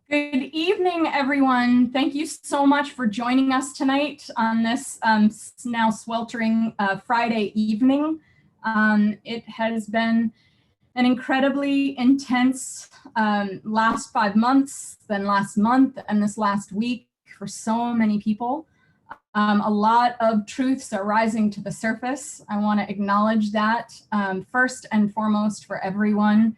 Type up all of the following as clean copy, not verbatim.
Good evening, everyone. Thank you so much for joining us tonight on this now sweltering Friday evening. It has been an incredibly intense last 5 months, then last month, and this last week for so many people. A lot of truths are rising to the surface. I want to acknowledge that first and foremost for everyone.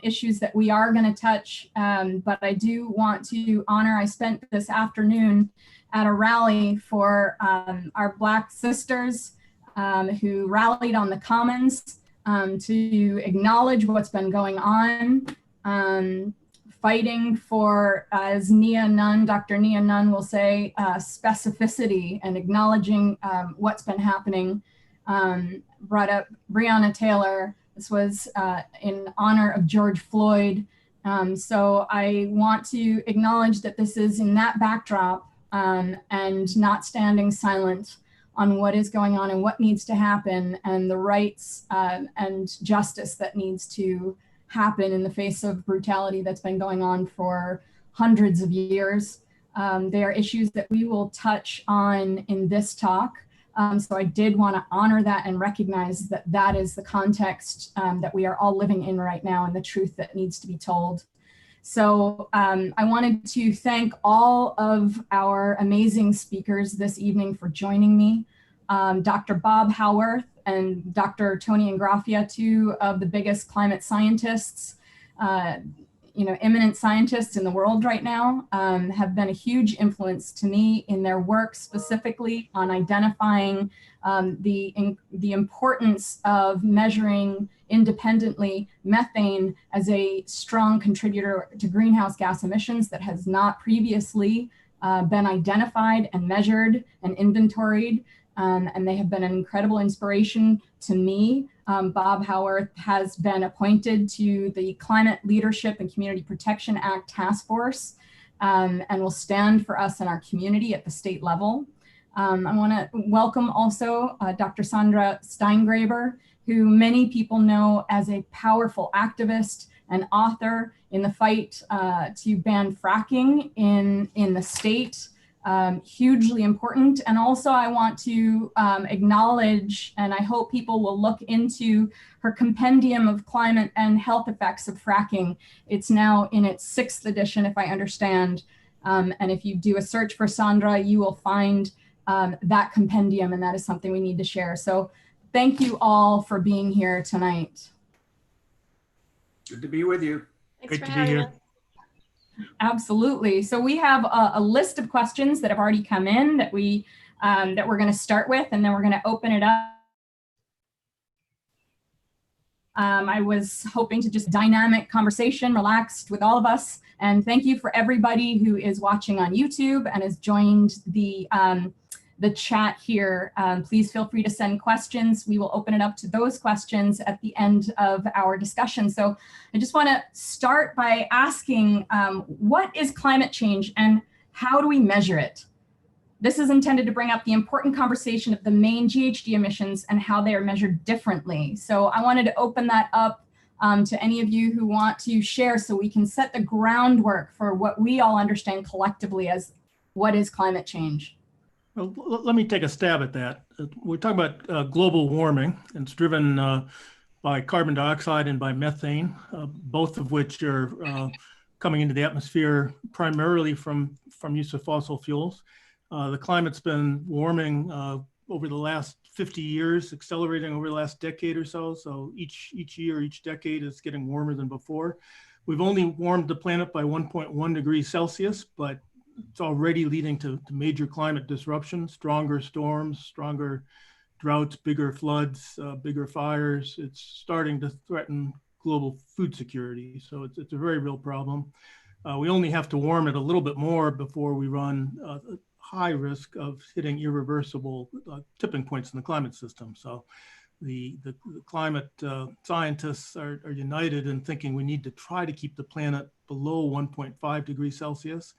Issues that we are going to touch, but I do want to honor, I spent this afternoon at a rally for our Black sisters who rallied on the Commons to acknowledge what's been going on, fighting for, as Dr. Nia Nunn will say, specificity and acknowledging what's been happening. Brought up Breonna Taylor. This was in honor of George Floyd. So I want to acknowledge that this is in that backdrop and not standing silent on what is going on and what needs to happen and the rights and justice that needs to happen in the face of brutality that's been going on for hundreds of years. They are issues that we will touch on in this talk. So I did want to honor that and recognize that that is the context that we are all living in right now and the truth that needs to be told. So I wanted to thank all of our amazing speakers this evening for joining me. Dr. Bob Howarth and Dr. Tony Ingraffea, two of the biggest climate scientists, eminent scientists in the world right now, have been a huge influence to me in their work specifically on identifying the importance of measuring independently methane as a strong contributor to greenhouse gas emissions that has not previously been identified and measured and inventoried. And they have been an incredible inspiration to me. Bob Howarth has been appointed to the Climate Leadership and Community Protection Act Task Force and will stand for us in our community at the state level. I want to welcome also Dr. Sandra Steingraber, who many people know as a powerful activist and author in the fight to ban fracking in the state. Hugely important. And also I want to acknowledge, and I hope people will look into her compendium of climate and health effects of fracking. It's now in its 6th edition, if I understand. And if you do a search for Sandra, you will find that compendium, and that is something we need to share. So thank you all for being here tonight. Good to be with you. Thanks Great for to be here. Absolutely. So we have a list of questions that have already come in that we're going to start with, and then we're going to open it up. I was hoping to just dynamic conversation, relaxed with all of us. And thank you for everybody who is watching on YouTube and has joined the chat here. Please feel free to send questions. We will open it up to those questions at the end of our discussion. So I just want to start by asking, what is climate change and how do we measure it? This is intended to bring up the important conversation of the main GHG emissions and how they are measured differently. So I wanted to open that up to any of you who want to share so we can set the groundwork for what we all understand collectively as what is climate change. Well, let me take a stab at that. We're talking about global warming, and it's driven by carbon dioxide and by methane, both of which are coming into the atmosphere primarily from use of fossil fuels. The climate's been warming over the last 50 years, accelerating over the last decade or so. So each year, each decade is getting warmer than before. We've only warmed the planet by 1.1 degrees Celsius, but it's already leading to major climate disruption, stronger storms, stronger droughts, bigger floods, bigger fires. It's starting to threaten global food security. So it's a very real problem. We only have to warm it a little bit more before we run a high risk of hitting irreversible tipping points in the climate system. So the climate scientists are united in thinking we need to try to keep the planet below 1.5 degrees Celsius.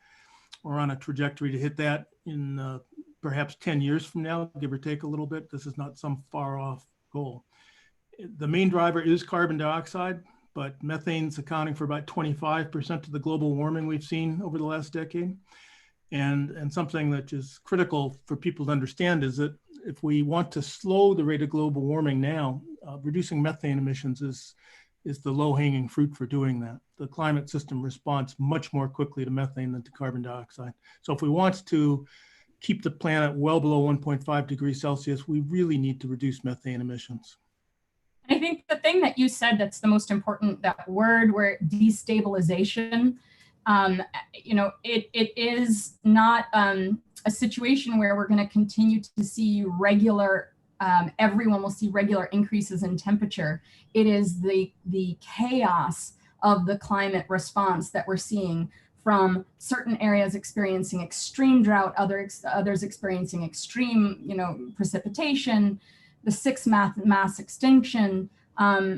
We're on a trajectory to hit that in perhaps 10 years from now, give or take a little bit. This is not some far off goal. The main driver is carbon dioxide. but methane's accounting for about 25% of the global warming we've seen over the last decade. And something that is critical for people to understand is that if we want to slow the rate of global warming now, reducing methane emissions is the low-hanging fruit for doing that. The climate system responds much more quickly to methane than to carbon dioxide. So if we want to keep the planet well below 1.5 degrees Celsius, we really need to reduce methane emissions. I think the thing that you said that's the most important, that word where destabilization, it is not a situation where we're going to continue to see regular, everyone will see regular increases in temperature. It is the chaos of the climate response that we're seeing, from certain areas experiencing extreme drought, others experiencing extreme, precipitation, the sixth mass extinction.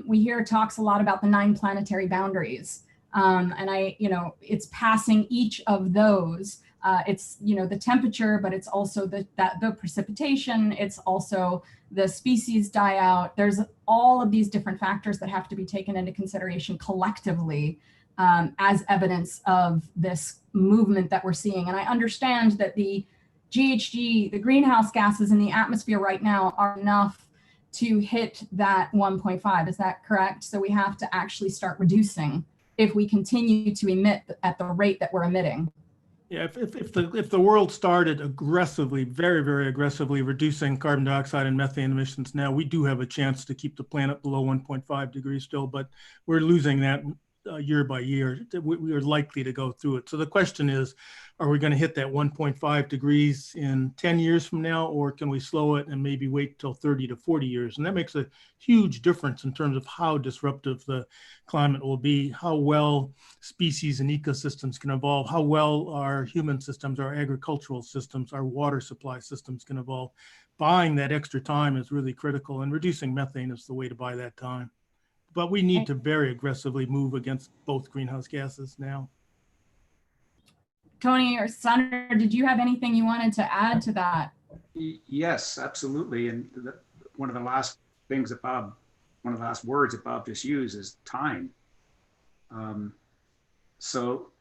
We hear talks a lot about the 9 planetary boundaries. It's passing each of those. It's, the temperature, but it's also the precipitation. It's also the species die out. There's all of these different factors that have to be taken into consideration collectively as evidence of this movement that we're seeing. And I understand that the GHG, the greenhouse gases in the atmosphere right now are enough to hit that 1.5. Is that correct? So we have to actually start reducing if we continue to emit at the rate that we're emitting. Yeah, if the world started aggressively, very, very aggressively reducing carbon dioxide and methane emissions now, we do have a chance to keep the planet below 1.5 degrees still, but we're losing that year by year. We are likely to go through it. So the question is, are we going to hit that 1.5 degrees in 10 years from now, or can we slow it and maybe wait till 30 to 40 years? And that makes a huge difference in terms of how disruptive the climate will be, how well species and ecosystems can evolve, how well our human systems, our agricultural systems, our water supply systems can evolve. Buying that extra time is really critical, and reducing methane is the way to buy that time. But we need to very aggressively move against both greenhouse gases now. Tony or Sandra, did you have anything you wanted to add to that? Yes, absolutely. And one of the last things that one of the last words that Bob just used is time. So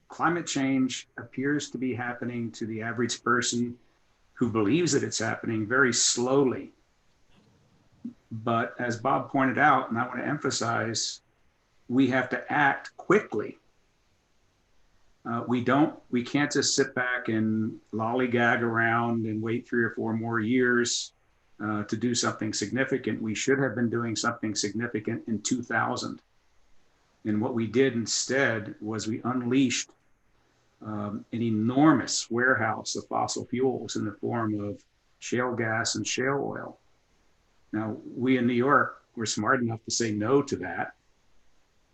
climate change appears to be happening to the average person who believes that it's happening very slowly. But as Bob pointed out, and I want to emphasize, we have to act quickly. We can't just sit back and lollygag around and wait 3 or 4 more years to do something significant. We should have been doing something significant in 2000. And what we did instead was we unleashed an enormous warehouse of fossil fuels in the form of shale gas and shale oil. Now, we in New York were smart enough to say no to that.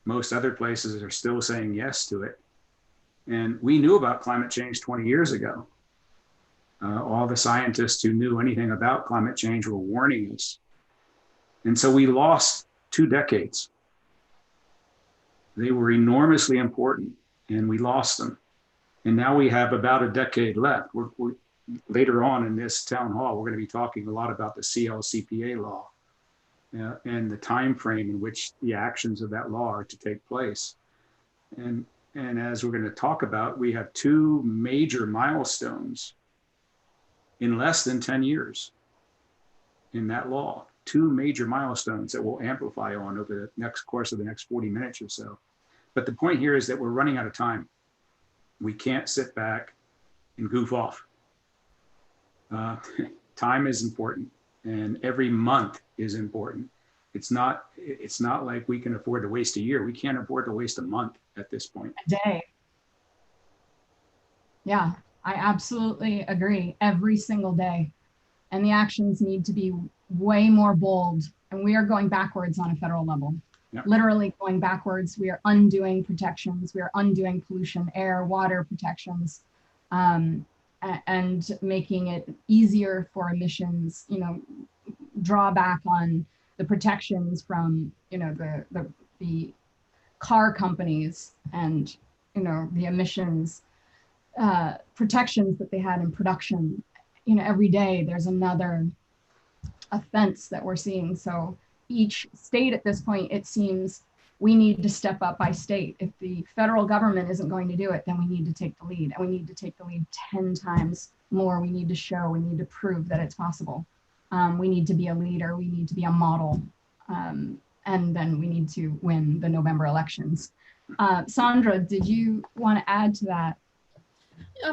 Most other places are still saying yes to it. And we knew about climate change 20 years ago. All the scientists who knew anything about climate change were warning us. And so we lost 2 decades. They were enormously important, and we lost them. And now we have about a decade left. We're later on in this town hall, we're going to be talking a lot about the CLCPA law and the time frame in which the actions of that law are to take place. And as we're going to talk about, we have 2 major milestones in less than 10 years in that law. 2 major milestones that we'll amplify on over the course of the next 40 minutes or so. But the point here is that we're running out of time. We can't sit back and goof off. Time is important, and every month is important. It's not like we can afford to waste a year. We can't afford to waste a month at this point. A day. Yeah, I absolutely agree. Every single day. And the actions need to be way more bold. And we are going backwards on a federal level. Yep. Literally going backwards. We are undoing protections. We are undoing pollution, air, water protections. And making it easier for emissions, draw back on the protections from, the car companies and, the emissions protections that they had in production. Every day there's another offense that we're seeing. So each state at this point, it seems we need to step up by state. If the federal government isn't going to do it, then we need to take the lead, and we need to take the lead 10 times more. We need to show, we need to prove that it's possible. We need to be a leader, we need to be a model, and then we need to win the November elections. Sandra, did you want to add to that?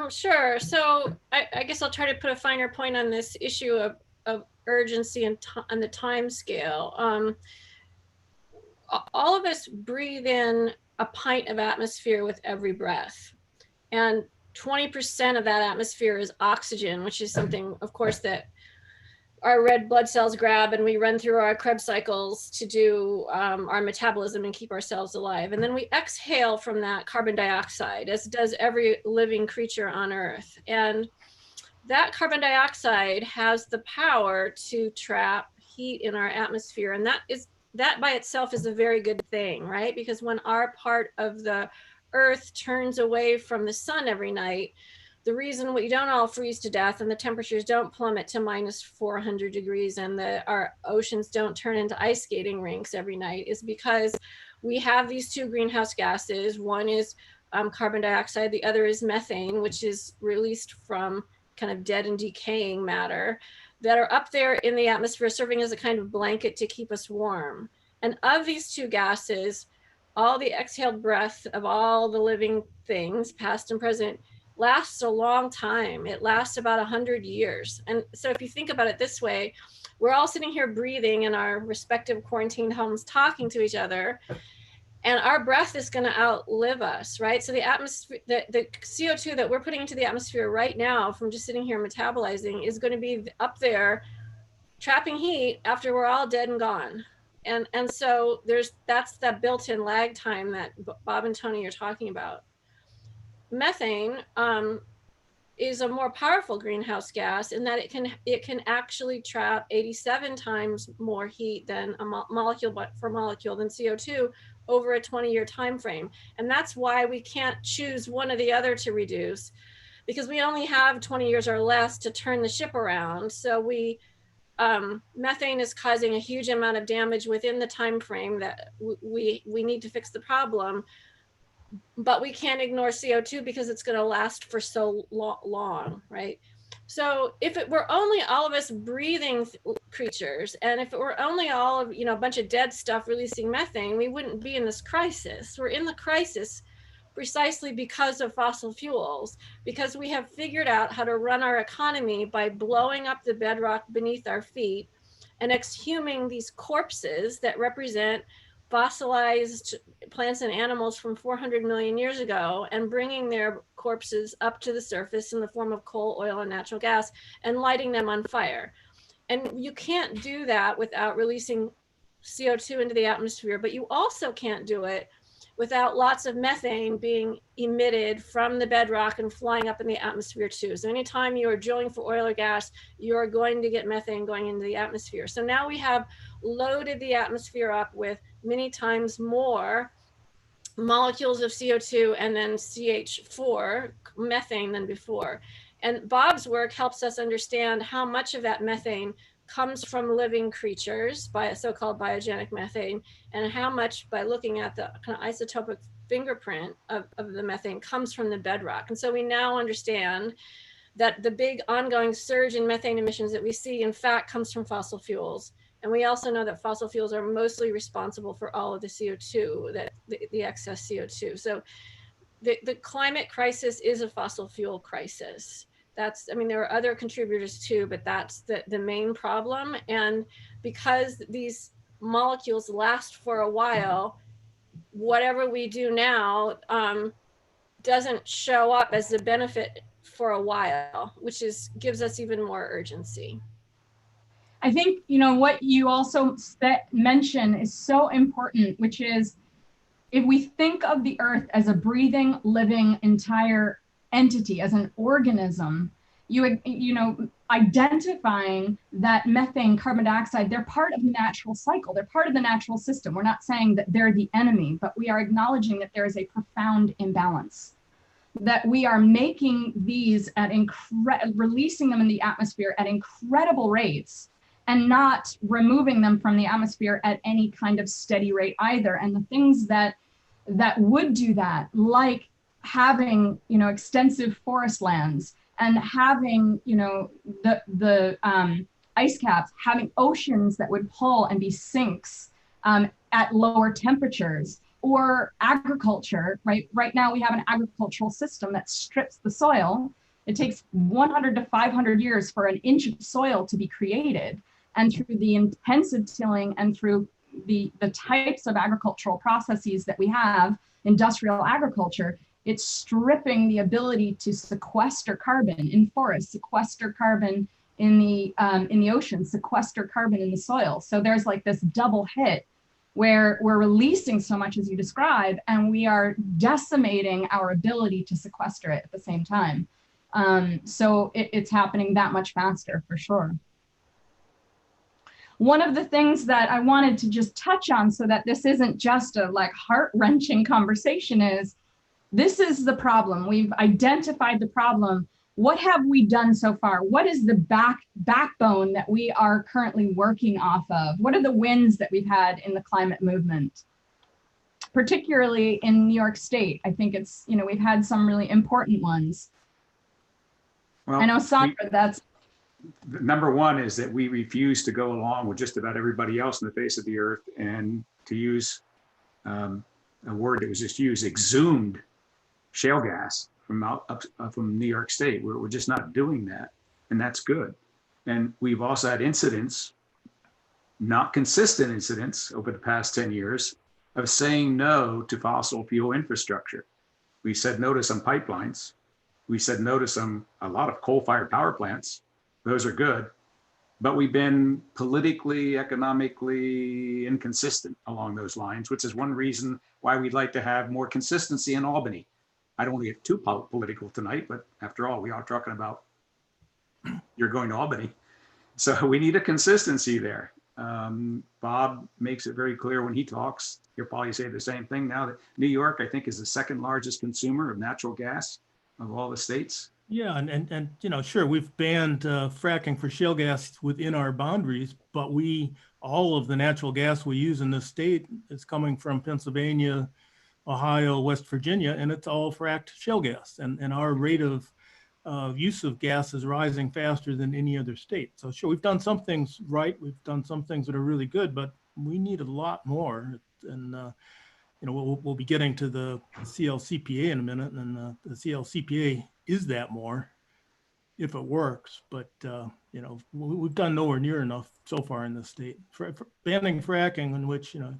Sure. So I guess I'll try to put a finer point on this issue of urgency and the time scale. All of us breathe in a pint of atmosphere with every breath. And 20% of that atmosphere is oxygen, which is something, of course, that our red blood cells grab, and we run through our Krebs cycles to do our metabolism and keep ourselves alive. And then we exhale from that carbon dioxide, as does every living creature on Earth. And that carbon dioxide has the power to trap heat in our atmosphere. And that by itself is a very good thing, right? Because when our part of the Earth turns away from the sun every night, the reason we don't all freeze to death and the temperatures don't plummet to -400 degrees and our oceans don't turn into ice skating rinks every night is because we have these two greenhouse gases. One is carbon dioxide, the other is methane, which is released from kind of dead and decaying matter, that are up there in the atmosphere serving as a kind of blanket to keep us warm. And of these two gases, all the exhaled breath of all the living things, past and present, lasts a long time. It lasts about 100 years. And so if you think about it this way, we're all sitting here breathing in our respective quarantined homes, talking to each other, and our breath is going to outlive us, right? So the atmosphere, the CO2 that we're putting into the atmosphere right now from just sitting here metabolizing is going to be up there trapping heat after we're all dead and gone. And so that's that built-in lag time that Bob and Tony are talking about. Methane is a more powerful greenhouse gas in that it can actually trap 87 times more heat than a molecule for molecule than CO2 over a 20-year time frame. And that's why we can't choose one or the other to reduce, because we only have 20 years or less to turn the ship around. So methane is causing a huge amount of damage within the time frame that we need to fix the problem. But we can't ignore CO2 because it's going to last for so long, right? So if it were only all of us breathing creatures, and if it were only all of, a bunch of dead stuff releasing methane, we wouldn't be in this crisis. We're in the crisis precisely because of fossil fuels, because we have figured out how to run our economy by blowing up the bedrock beneath our feet and exhuming these corpses that represent fossilized plants and animals from 400 million years ago and bringing their corpses up to the surface in the form of coal, oil, and natural gas and lighting them on fire. And you can't do that without releasing CO2 into the atmosphere, but you also can't do it without lots of methane being emitted from the bedrock and flying up in the atmosphere too. So anytime you are drilling for oil or gas, you're going to get methane going into the atmosphere. So now we have loaded the atmosphere up with many times more molecules of CO2 and then CH4, methane, than before. And Bob's work helps us understand how much of that methane comes from living creatures by a so-called biogenic methane, and how much, by looking at the kind of isotopic fingerprint of the methane, comes from the bedrock. And so we now understand that the big ongoing surge in methane emissions that we see, in fact, comes from fossil fuels. And we also know that fossil fuels are mostly responsible for all of the CO2, the excess CO2. So the climate crisis is a fossil fuel crisis. There are other contributors too, but that's the main problem. And because these molecules last for a while, whatever we do now doesn't show up as a benefit for a while, which gives us even more urgency. I think, what you also mention is so important, which is if we think of the Earth as a breathing, living, entire entity, as an organism, identifying that methane, carbon dioxide, they're part of the natural cycle. They're part of the natural system. We're not saying that they're the enemy, but we are acknowledging that there is a profound imbalance, that we are making these releasing them in the atmosphere at incredible rates. and not removing them from the atmosphere at any kind of steady rate either. And the things that would do that, like having, you know, extensive forest lands and having, you know, the ice caps, having oceans that would pull and be sinks at lower temperatures, or agriculture, right? Right now we have an agricultural system that strips the soil. It takes 100 to 500 years for an inch of soil to be created. And through the intensive tilling and through the types of agricultural processes that we have, industrial agriculture, it's stripping the ability to sequester carbon in forests, sequester carbon in the ocean, sequester carbon in the soil. So there's like this double hit where we're releasing so much as you describe, and we are decimating our ability to sequester it at the same time. So it's happening that much faster for sure. One of the things that I wanted to just touch on so that this isn't just a like heart-wrenching conversation is, this is the problem. We've identified the problem. What have we done so far? What is the backbone that we are currently working off of? What are the wins that we've had in the climate movement? Particularly in New York State, I think it's, you know, we've had some really important ones. Well, I know, Sandra, that's... Number one is that we refuse to go along with just about everybody else on the face of the earth, and to use a word that was just used, exhumed shale gas from New York State. We're just not doing that, and that's good. And we've also had incidents, not consistent incidents over the past 10 years, of saying no to fossil fuel infrastructure. We said no to some pipelines. We said no to a lot of coal-fired power plants. Those are good, but we've been politically, economically inconsistent along those lines, which is one reason why we'd like to have more consistency in Albany. I don't want to get too political tonight, but after all, we are talking about you're going to Albany. So we need a consistency there. Bob makes it very clear when he talks. He'll probably say the same thing now, that New York, I think, is the second largest consumer of natural gas of all the states. Yeah, and you know, sure, we've banned fracking for shale gas within our boundaries, but all of the natural gas we use in this state is coming from Pennsylvania, Ohio, West Virginia, and it's all fracked shale gas. And our rate of use of gas is rising faster than any other state. So sure, we've done some things right. We've done some things that are really good, but we need a lot more. And you know, we'll be getting to the CLCPA in a minute, and the CLCPA is that more if it works. But you know, we've done nowhere near enough so far in this state. For banning fracking, in which, you know,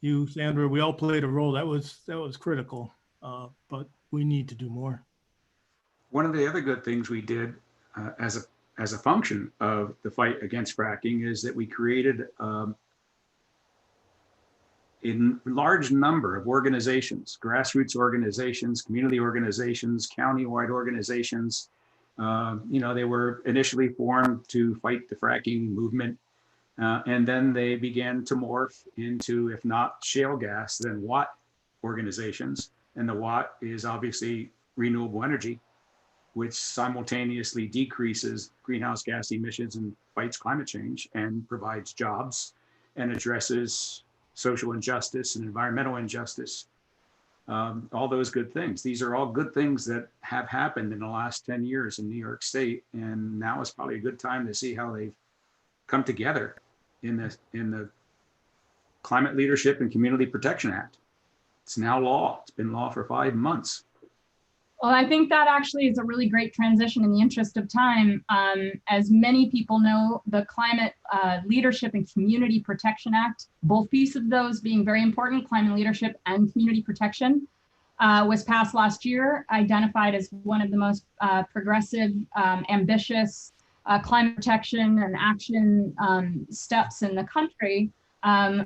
you, Sandra, we all played a role. That was critical, but we need to do more. One of the other good things we did as a function of the fight against fracking is that we created a large number of organizations, grassroots organizations, community organizations, county-wide organizations. You know, they were initially formed to fight the fracking movement. And then they began to morph into, if not shale gas, then WATT organizations. And the WATT is obviously renewable energy, which simultaneously decreases greenhouse gas emissions and fights climate change and provides jobs and addresses social injustice and environmental injustice. All those good things. These are all good things that have happened in the last 10 years in New York State. And now is probably a good time to see how they've come together in the Climate Leadership and Community Protection Act. It's now law. It's been law for 5 months. Well, I think that actually is a really great transition in the interest of time. As many people know, the Climate Leadership and Community Protection Act, both pieces of those being very important, climate leadership and community protection, was passed last year, identified as one of the most progressive, ambitious climate protection and action steps in the country.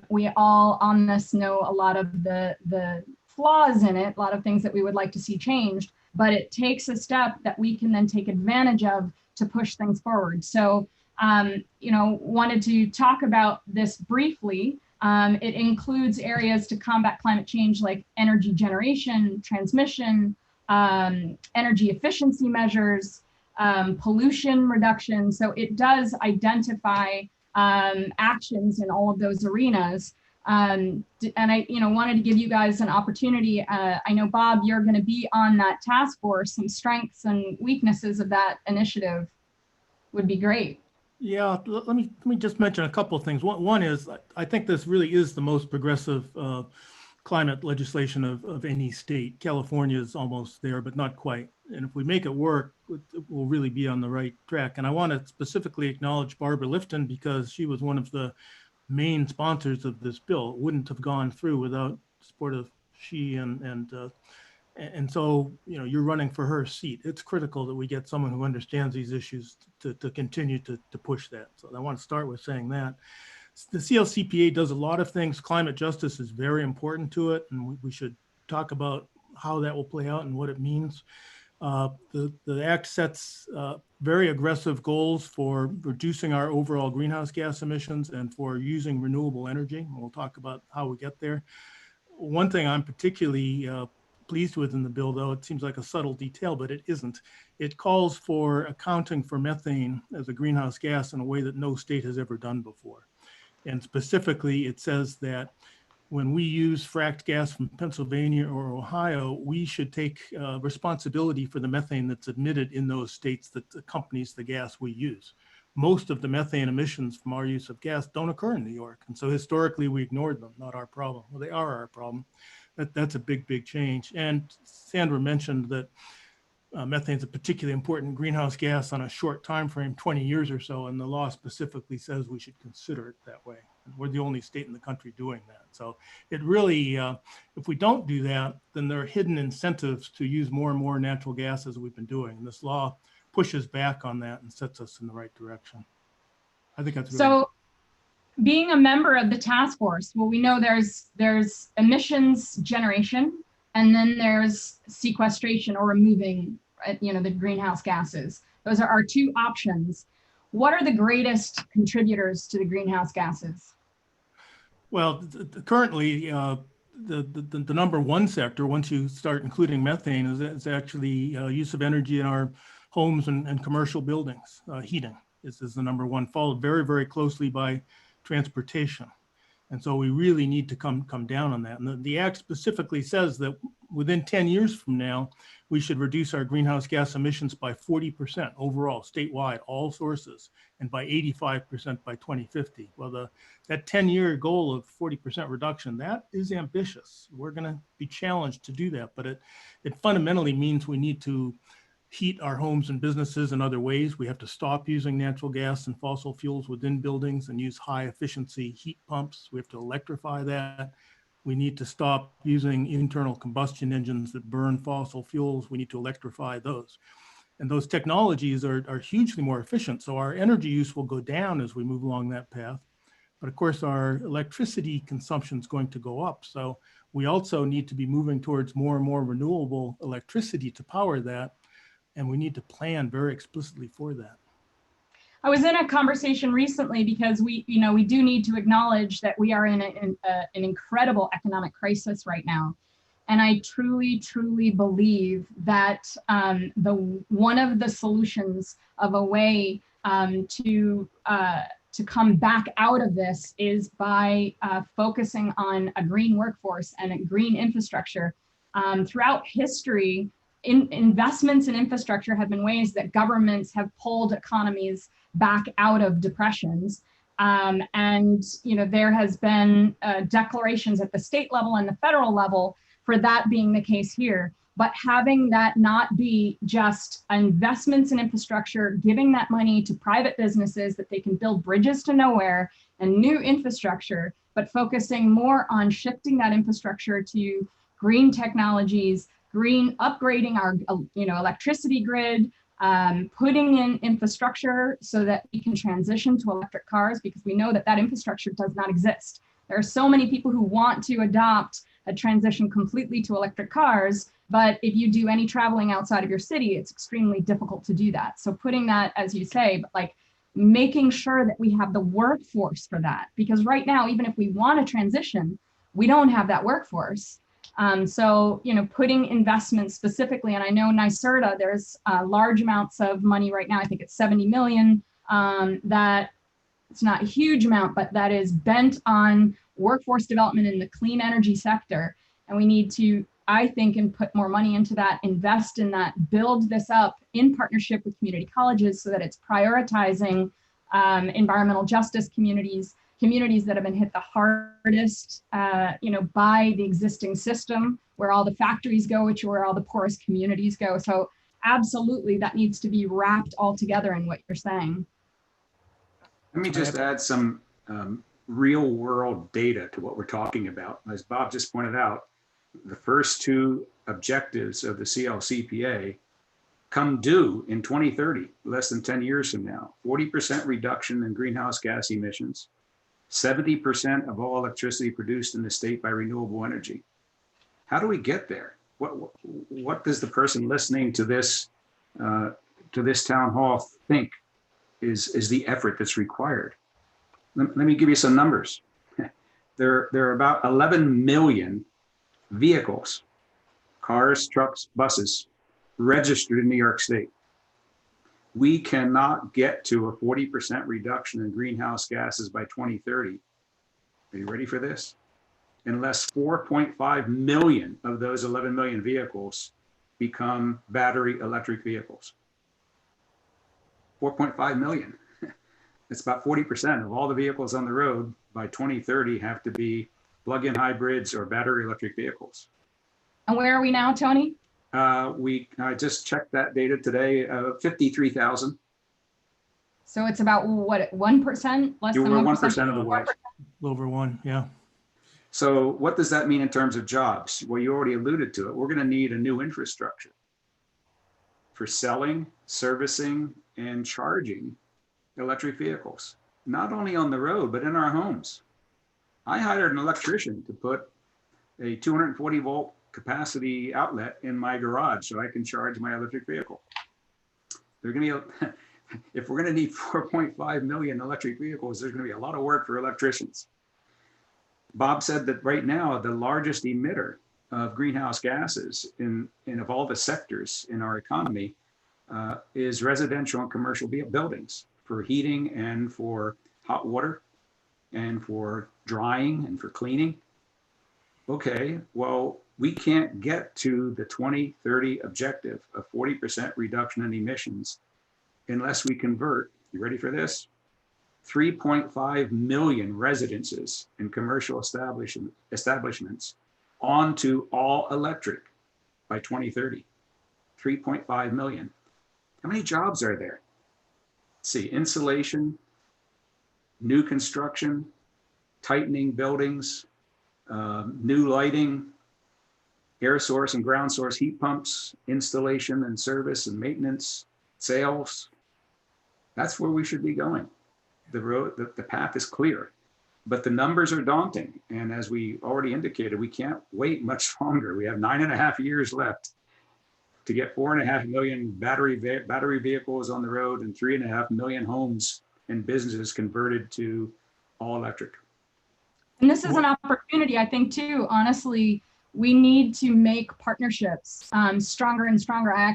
We all on this know a lot of the flaws in it, a lot of things that we would like to see changed, but it takes a step that we can then take advantage of to push things forward. So, you know, wanted to talk about this briefly. It includes areas to combat climate change like energy generation, transmission, energy efficiency measures, pollution reduction. So it does identify actions in all of those arenas. And I, wanted to give you guys an opportunity. I know, Bob, you're going to be on that task force. Some strengths and weaknesses of that initiative would be great. Yeah, let me just mention a couple of things. One is, I think this really is the most progressive climate legislation of any state. California is almost there, but not quite. And if we make it work, we'll really be on the right track. And I want to specifically acknowledge Barbara Lifton, because she was one of the main sponsors of this bill. It wouldn't have gone through without support of she and so, you're running for her seat. It's critical that we get someone who understands these issues to continue to push that. So I want to start with saying that. The CLCPA does a lot of things. Climate justice is very important to it, and we should talk about how that will play out and what it means. The Act sets very aggressive goals for reducing our overall greenhouse gas emissions and for using renewable energy. We'll talk about how we get there. One thing I'm particularly pleased with in the bill, though, it seems like a subtle detail, but it isn't. It calls for accounting for methane as a greenhouse gas in a way that no state has ever done before. And specifically, it says that when we use fracked gas from Pennsylvania or Ohio, we should take responsibility for the methane that's emitted in those states that accompanies the gas we use. Most of the methane emissions from our use of gas don't occur in New York. And so historically, we ignored them, not our problem. Well, they are our problem. That's a big, big change. And Sandra mentioned that methane is a particularly important greenhouse gas on a short time frame, 20 years or so, and the law specifically says we should consider it that way. And we're the only state in the country doing that. So it really, if we don't do that, then there are hidden incentives to use more and more natural gas as we've been doing. And this law pushes back on that and sets us in the right direction. I think that's really so. Being a member of the task force, well, we know there's emissions generation, and then there's sequestration or removing, the greenhouse gases. Those are our two options. What are the greatest contributors to the greenhouse gases? Well, currently, the number one sector, once you start including methane, is actually use of energy in our homes and commercial buildings. Heating is the number one, followed very, very closely by transportation. And so we really need to come down on that. And the Act specifically says that within 10 years from now, we should reduce our greenhouse gas emissions by 40% overall, statewide, all sources, and by 85% by 2050. Well, that 10-year goal of 40% reduction, that is ambitious. We're going to be challenged to do that, but it fundamentally means we need to heat our homes and businesses in other ways. We have to stop using natural gas and fossil fuels within buildings and use high efficiency heat pumps. We have to electrify that. We need to stop using internal combustion engines that burn fossil fuels. We need to electrify those. And those technologies are hugely more efficient. So our energy use will go down as we move along that path. But of course, our electricity consumption is going to go up. So we also need to be moving towards more and more renewable electricity to power that. And we need to plan very explicitly for that. I was in a conversation recently because we do need to acknowledge that we are in an incredible economic crisis right now. And I truly, truly believe that one of the solutions of a way to come back out of this is by focusing on a green workforce and a green infrastructure. Throughout history, investments in infrastructure have been ways that governments have pulled economies back out of depressions. And there has been declarations at the state level and the federal level for that being the case here. But having that not be just investments in infrastructure, giving that money to private businesses that they can build bridges to nowhere and new infrastructure, but focusing more on shifting that infrastructure to green technologies, upgrading our electricity grid, putting in infrastructure so that we can transition to electric cars, because we know that infrastructure does not exist. There are so many people who want to adopt a transition completely to electric cars, but if you do any traveling outside of your city, it's extremely difficult to do that. So putting that, as you say, but like making sure that we have the workforce for that, because right now, even if we want to transition, we don't have that workforce. So, you know, putting investments specifically, and I know NYSERDA, there's large amounts of money right now. I think it's 70 million. That it's not a huge amount, but that is bent on workforce development in the clean energy sector. And we need to, I think, and put more money into that, invest in that, build this up in partnership with community colleges so that it's prioritizing environmental justice communities that have been hit the hardest, you know, by the existing system, where all the factories go, which are where all the poorest communities go. So absolutely, that needs to be wrapped all together in what you're saying. Let me just add some real world data to what we're talking about. As Bob just pointed out, the first two objectives of the CLCPA come due in 2030, less than 10 years from now. 40% reduction in greenhouse gas emissions, 70% of all electricity produced in the state by renewable energy. How do we get there? What does the person listening to this town hall think is the effort that's required? Let me give you some numbers. There are about 11 million vehicles, cars, trucks, buses, registered in New York State. We cannot get to a 40% reduction in greenhouse gases by 2030. Are you ready for this? Unless 4.5 million of those 11 million vehicles become battery electric vehicles. 4.5 million. It's about 40% of all the vehicles on the road by 2030 have to be plug-in hybrids or battery electric vehicles. And where are we now, Tony? I just checked that data today, 53,000. So it's about what, 1%? Less than 1% of the way. A little over one, yeah. So what does that mean in terms of jobs? Well, you already alluded to it. We're going to need a new infrastructure for selling, servicing, and charging electric vehicles, not only on the road, but in our homes. I hired an electrician to put a 240 volt capacity outlet in my garage so I can charge my electric vehicle. They're going to be, if we're going to need 4.5 million electric vehicles, there's going to be a lot of work for electricians. Bob said that right now, the largest emitter of greenhouse gases in of all the sectors in our economy is residential and commercial buildings for heating and for hot water and for drying and for cleaning. Okay, well, we can't get to the 2030 objective of 40% reduction in emissions unless we convert, you ready for this? 3.5 million residences and commercial establishments onto all electric by 2030. 3.5 million. How many jobs are there? Let's see, insulation, new construction, tightening buildings, new lighting, air source and ground source heat pumps, installation and service and maintenance, sales. That's where we should be going. The path is clear, but the numbers are daunting. And as we already indicated, we can't wait much longer. We have 9.5 years left to get 4.5 million battery vehicles on the road and 3.5 million homes and businesses converted to all electric. And this is an opportunity, I think, too. Honestly, we need to make partnerships stronger and stronger. I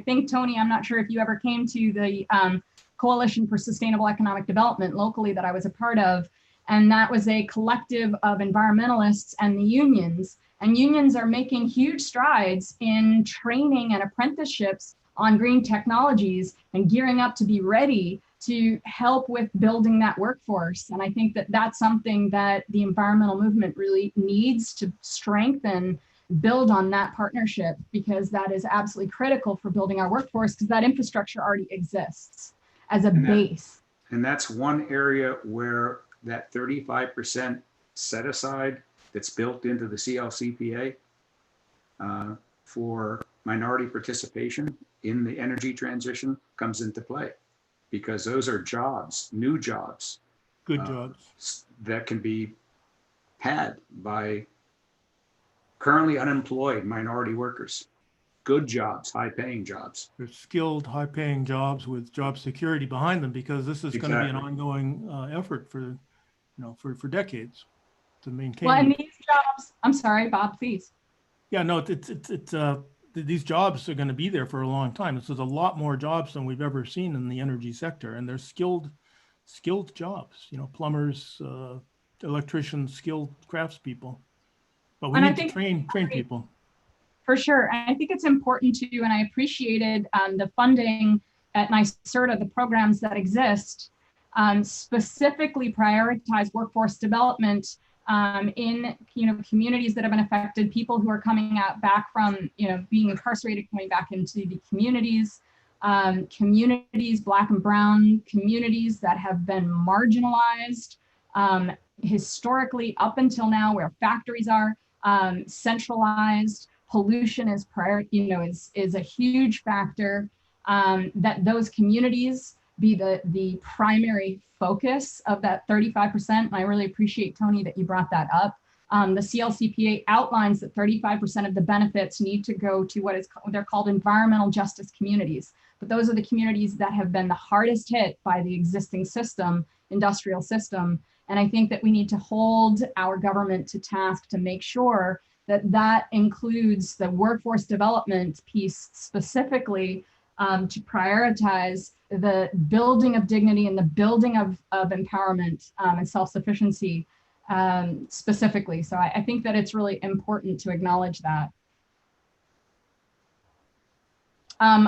think, Tony, I'm not sure if you ever came to the Coalition for Sustainable Economic Development locally that I was a part of. And that was a collective of environmentalists and the unions. And unions are making huge strides in training and apprenticeships on green technologies and gearing up to be ready to help with building that workforce. And I think that that's something that the environmental movement really needs to strengthen, build on that partnership, because that is absolutely critical for building our workforce, because that infrastructure already exists as a base. And that's one area where that 35% set aside that's built into the CLCPA for minority participation in the energy transition comes into play, because those are jobs, new jobs. Good jobs. That can be had by currently unemployed minority workers. Good jobs, high paying jobs. They're skilled, high paying jobs with job security behind them, because this is going to be an ongoing effort for decades to maintain. Well, and these jobs, I'm sorry, Bob, please. Yeah, no, these jobs are going to be there for a long time. This is a lot more jobs than we've ever seen in the energy sector, and they're skilled jobs. You know, plumbers, electricians, skilled craftspeople. But we need to train people. For sure. And I think it's important to, and I appreciated the funding at NYSERDA, the programs that exist, specifically prioritize workforce development in communities that have been affected, people who are coming out back from being incarcerated, coming back into the communities, communities, Black and Brown communities that have been marginalized historically up until now, where factories are centralized. Pollution is is a huge factor. That those communities be the primary focus of that 35%. And I really appreciate, Tony, that you brought that up. The CLCPA outlines that 35% of the benefits need to go to they're called environmental justice communities. But those are the communities that have been the hardest hit by the existing system, industrial system. And I think that we need to hold our government to task to make sure that that includes the workforce development piece specifically, to prioritize the building of dignity and the building of empowerment and self-sufficiency specifically. So I think that it's really important to acknowledge that.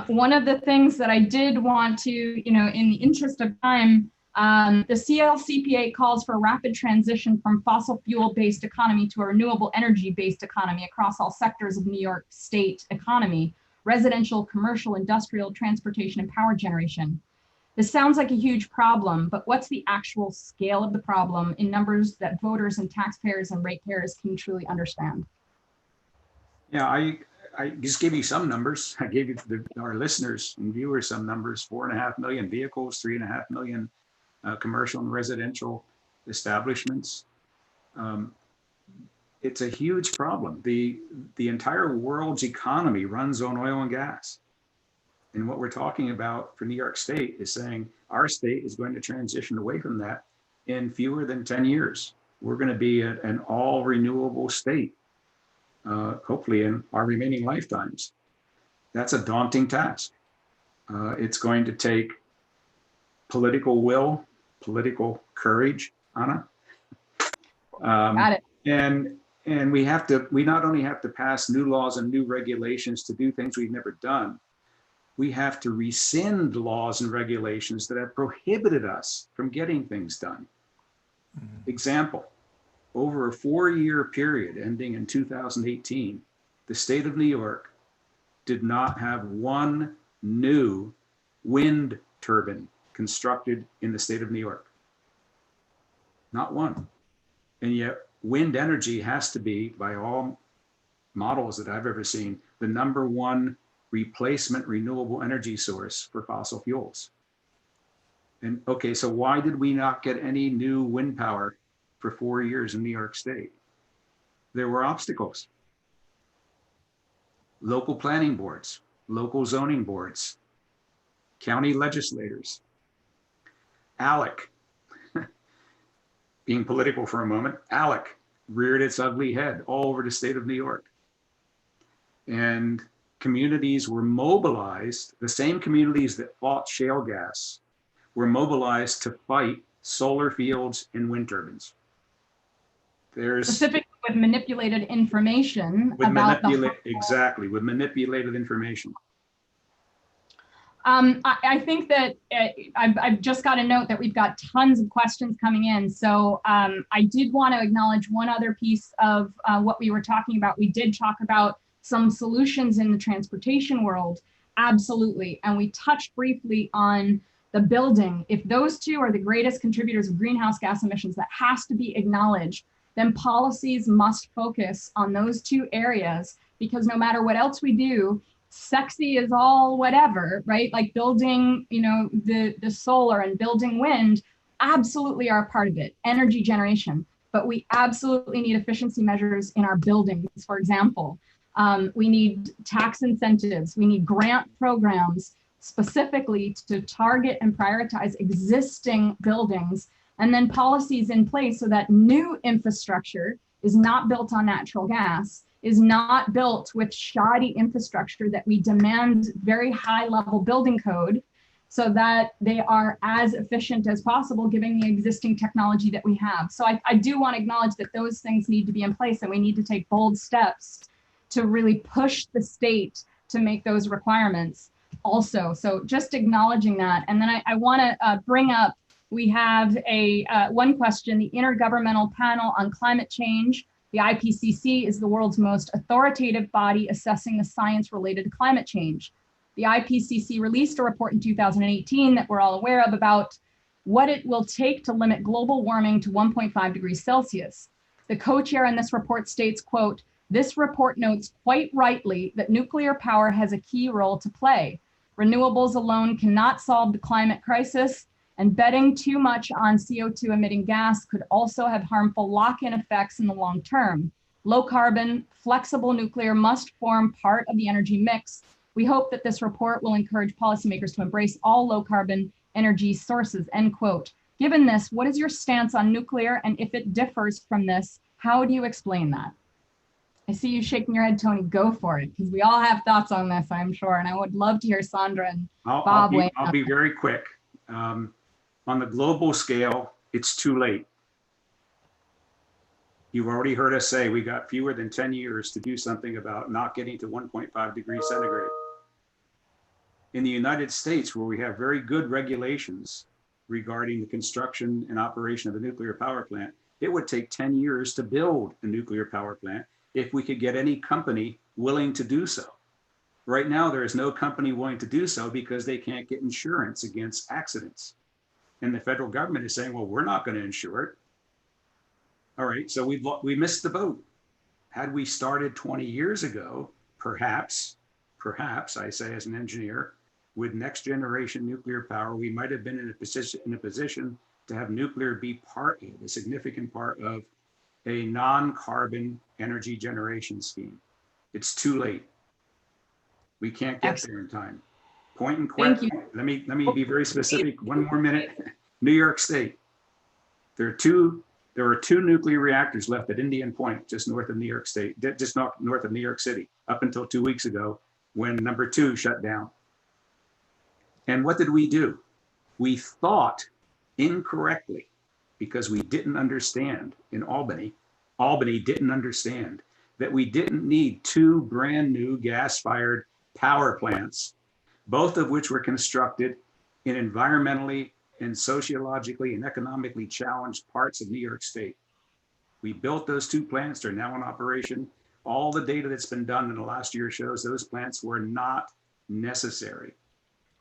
One of the things that I did want to, in the interest of time, the CLCPA calls for a rapid transition from fossil fuel-based economy to a renewable energy-based economy across all sectors of New York State economy: residential, commercial, industrial, transportation, and power generation. This sounds like a huge problem, but what's the actual scale of the problem in numbers that voters and taxpayers and ratepayers can truly understand? Yeah, I just gave you some numbers. I gave you our listeners and viewers some numbers: 4.5 million vehicles, 3.5 million commercial and residential establishments. It's a huge problem. The entire world's economy runs on oil and gas. And what we're talking about for New York State is saying our state is going to transition away from that in fewer than 10 years. We're going to be an all renewable state, hopefully in our remaining lifetimes. That's a daunting task. It's going to take political will, political courage, Anna. Got it. And we not only have to pass new laws and new regulations to do things we've never done, we have to rescind laws and regulations that have prohibited us from getting things done. Example, over a 4-year period ending in 2018, the state of New York did not have one new wind turbine constructed in the state of New York. Not one. And yet wind energy has to be, by all models that I've ever seen, the #1 replacement renewable energy source for fossil fuels. And okay, so why did we not get any new wind power for 4 years in New York State? There were obstacles. Local planning boards, local zoning boards, county legislators. ALEC, being political for a moment, ALEC reared its ugly head all over the state of New York. And communities were mobilized, the same communities that fought shale gas were mobilized to fight solar fields and wind turbines. Specifically with manipulated information exactly, with manipulated information. I think that I've just got a note that we've got tons of questions coming in. So I did want to acknowledge one other piece of what we were talking about. We did talk about some solutions in the transportation world, absolutely. And we touched briefly on the building. If those two are the greatest contributors of greenhouse gas emissions, that has to be acknowledged. Then policies must focus on those two areas, because no matter what else we do, sexy is all whatever, right? Like building, the solar and building wind absolutely are a part of it, energy generation. But we absolutely need efficiency measures in our buildings, for example. We need tax incentives. We need grant programs specifically to target and prioritize existing buildings, and then policies in place so that new infrastructure is not built on natural gas, is not built with shoddy infrastructure that we demand very high level building code so that they are as efficient as possible given the existing technology that we have. So I do want to acknowledge that those things need to be in place and we need to take bold steps to really push the state to make those requirements also. So just acknowledging that. And then I want to bring up, we have a one question, the Intergovernmental Panel on Climate Change. The IPCC is the world's most authoritative body assessing the science related to climate change. The IPCC released a report in 2018 that we're all aware of about what it will take to limit global warming to 1.5 degrees Celsius. The co-chair in this report states, quote, "This report notes quite rightly that nuclear power has a key role to play. Renewables alone cannot solve the climate crisis, and betting too much on CO2 emitting gas could also have harmful lock-in effects in the long term. Low carbon, flexible nuclear must form part of the energy mix. We hope that this report will encourage policymakers to embrace all low carbon energy sources," end quote. Given this, what is your stance on nuclear? And if it differs from this, how do you explain that? I see you shaking your head, Tony. Go for it, because we all have thoughts on this, I'm sure. And I would love to hear Sandra and Bob weigh in. I'll be very quick. On the global scale, it's too late. You've already heard us say we got fewer than 10 years to do something about not getting to 1.5 degrees centigrade. In the United States, where we have very good regulations regarding the construction and operation of a nuclear power plant, it would take 10 years to build a nuclear power plant if we could get any company willing to do so. Right now, there is no company willing to do so because they can't get insurance against accidents. And the federal government is saying, well, we're not going to insure it. All right, so we missed the boat. Had we started 20 years ago, perhaps, I say as an engineer, with next generation nuclear power, we might have been in a position to have nuclear be a significant part of a non-carbon energy generation scheme. It's too late. We can't get there in time. Point and question. Let me be very specific. One more minute. New York State. There were two nuclear reactors left at Indian Point, just north of New York State, just north of New York City, up until 2 weeks ago, when number 2 shut down. And what did we do? We thought incorrectly, because we didn't understand in Albany didn't understand that we didn't need 2 brand new gas-fired power plants, both of which were constructed in environmentally and sociologically and economically challenged parts of New York State. We built those 2 plants. They're now in operation. All the data that's been done in the last year shows those plants were not necessary.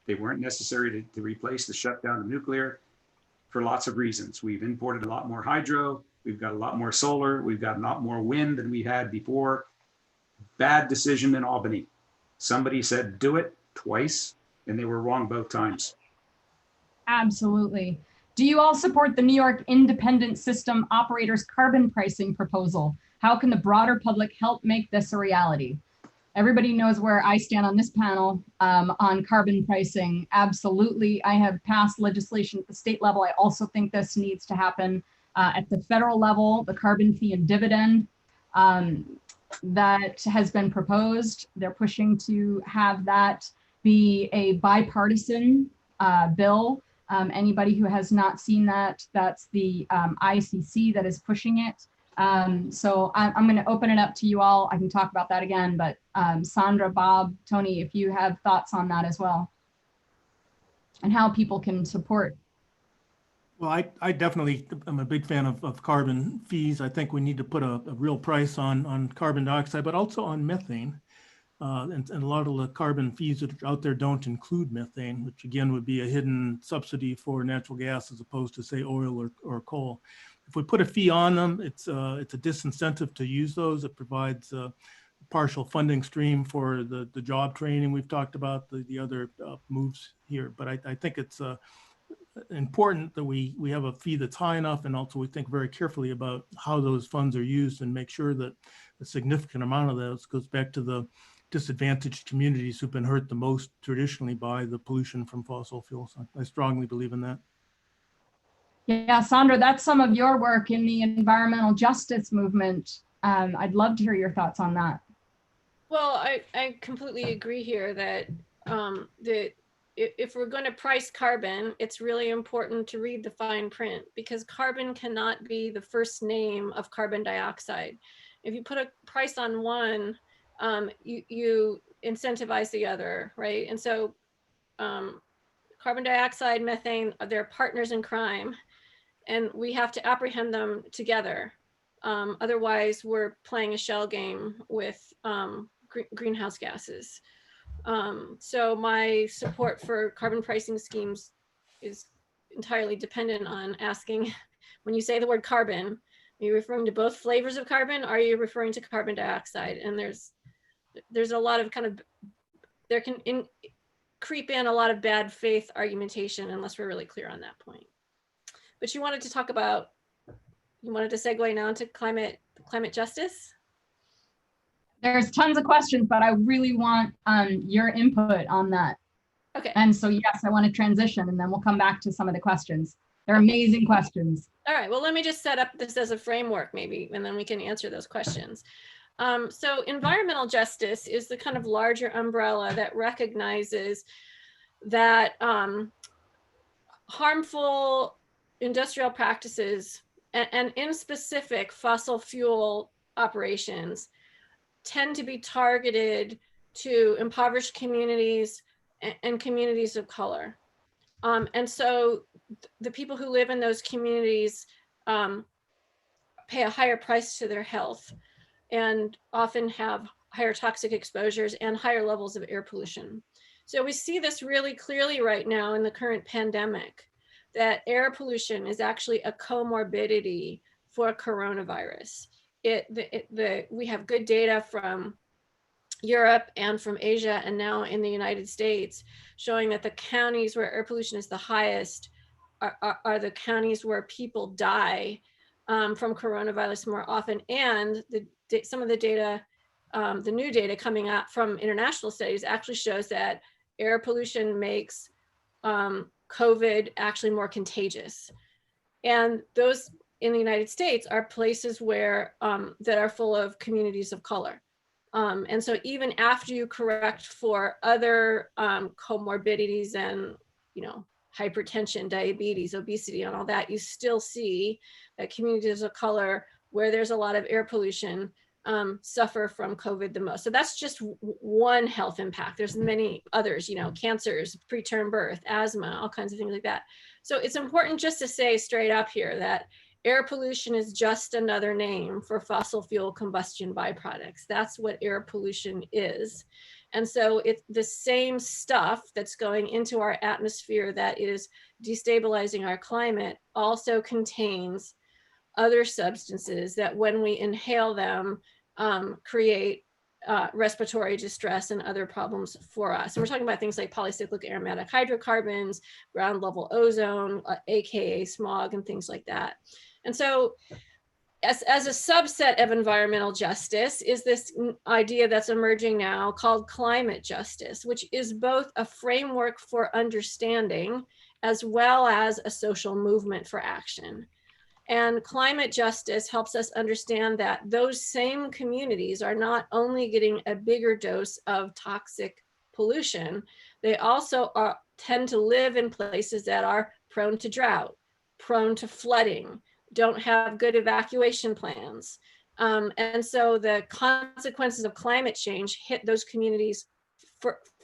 They weren't necessary to replace the shutdown of nuclear for lots of reasons. We've imported a lot more hydro. We've got a lot more solar. We've got a lot more wind than we had before. Bad decision in Albany. Somebody said, do it twice, and they were wrong both times. Absolutely. Do you all support the New York Independent System Operators carbon pricing proposal? How can the broader public help make this a reality? Everybody knows where I stand on this panel on carbon pricing. Absolutely. I have passed legislation at the state level. I also think this needs to happen at the federal level. The carbon fee and dividend that has been proposed, they're pushing to have that be a bipartisan bill. Anybody who has not seen that, that's the ICC that is pushing it. So I'm going to open it up to you all. I can talk about that again, but Sandra, Bob, Tony, if you have thoughts on that as well, and how people can support. Well, I definitely am a big fan of carbon fees. I think we need to put a real price on carbon dioxide, but also on methane. And a lot of the carbon fees that are out there don't include methane, which again would be a hidden subsidy for natural gas as opposed to, say, oil or coal. If we put a fee on them, it's a disincentive to use those. It provides a partial funding stream for the job training we've talked about, the other moves here. But I think it's important that we have a fee that's high enough, and also we think very carefully about how those funds are used and make sure that a significant amount of those goes back to the disadvantaged communities who've been hurt the most traditionally by the pollution from fossil fuels. I strongly believe in that. Yeah, Sandra, that's some of your work in the environmental justice movement. I'd love to hear your thoughts on that. Well, I completely agree here that if we're going to price carbon, it's really important to read the fine print, because carbon cannot be the first name of carbon dioxide. If you put a price on one, you incentivize the other, right? And so carbon dioxide, methane, they're partners in crime, and we have to apprehend them together. Otherwise, we're playing a shell game with greenhouse gases. So my support for carbon pricing schemes is entirely dependent on asking, when you say the word carbon, are you referring to both flavors of carbon? Or are you referring to carbon dioxide? And there's a lot of there can creep in a lot of bad faith argumentation unless we're really clear on that point. But you wanted to segue now into climate justice? There's tons of questions, but I really want your input on that. Okay. And so, yes, I want to transition, and then we'll come back to some of the questions. They're amazing questions. All right, well, let me just set up this as a framework maybe, and then we can answer those questions. So environmental justice is the kind of larger umbrella that recognizes that harmful industrial practices and in specific fossil fuel operations tend to be targeted to impoverished communities and communities of color. And so the people who live in those communities pay a higher price to their health and often have higher toxic exposures and higher levels of air pollution. So we see this really clearly right now in the current pandemic, that air pollution is actually a comorbidity for coronavirus. We have good data from Europe and from Asia and now in the United States showing that the counties where air pollution is the highest are the counties where people die from coronavirus more often. And some of the data, the new data coming out from international studies actually shows that air pollution makes COVID actually more contagious. And those in the United States are places where that are full of communities of color. And so even after you correct for other comorbidities and, hypertension, diabetes, obesity, and all that, you still see that communities of color where there's a lot of air pollution suffer from COVID the most. So that's just one health impact. There's many others, cancers, preterm birth, asthma, all kinds of things like that. So it's important just to say straight up here that air pollution is just another name for fossil fuel combustion byproducts. That's what air pollution is. And so it's the same stuff that's going into our atmosphere that is destabilizing our climate also contains other substances that when we inhale them create respiratory distress and other problems for us. And we're talking about things like polycyclic aromatic hydrocarbons, ground level ozone, AKA smog, and things like that. And so as a subset of environmental justice is this idea that's emerging now called climate justice, which is both a framework for understanding as well as a social movement for action. And climate justice helps us understand that those same communities are not only getting a bigger dose of toxic pollution, they also tend to live in places that are prone to drought, prone to flooding, don't have good evacuation plans. And so the consequences of climate change hit those communities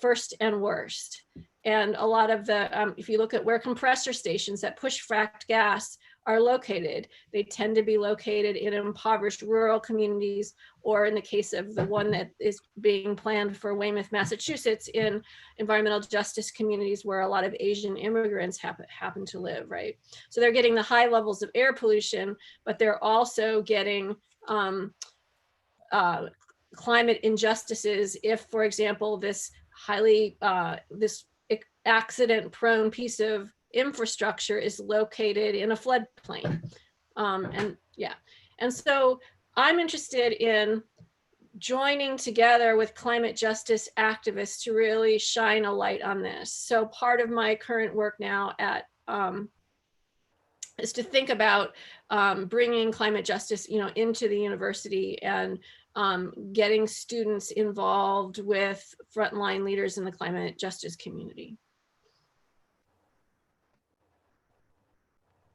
first and worst. And a lot of the, if you look at where compressor stations that push fracked gas are located, they tend to be located in impoverished rural communities, or in the case of the one that is being planned for Weymouth, Massachusetts, in environmental justice communities where a lot of Asian immigrants happen to live, right? So they're getting the high levels of air pollution, but they're also getting climate injustices if, for example, this this accident-prone piece of infrastructure is located in a floodplain. And so I'm interested in joining together with climate justice activists to really shine a light on this. So part of my current work now at is to think about bringing climate justice, into the university and getting students involved with frontline leaders in the climate justice community.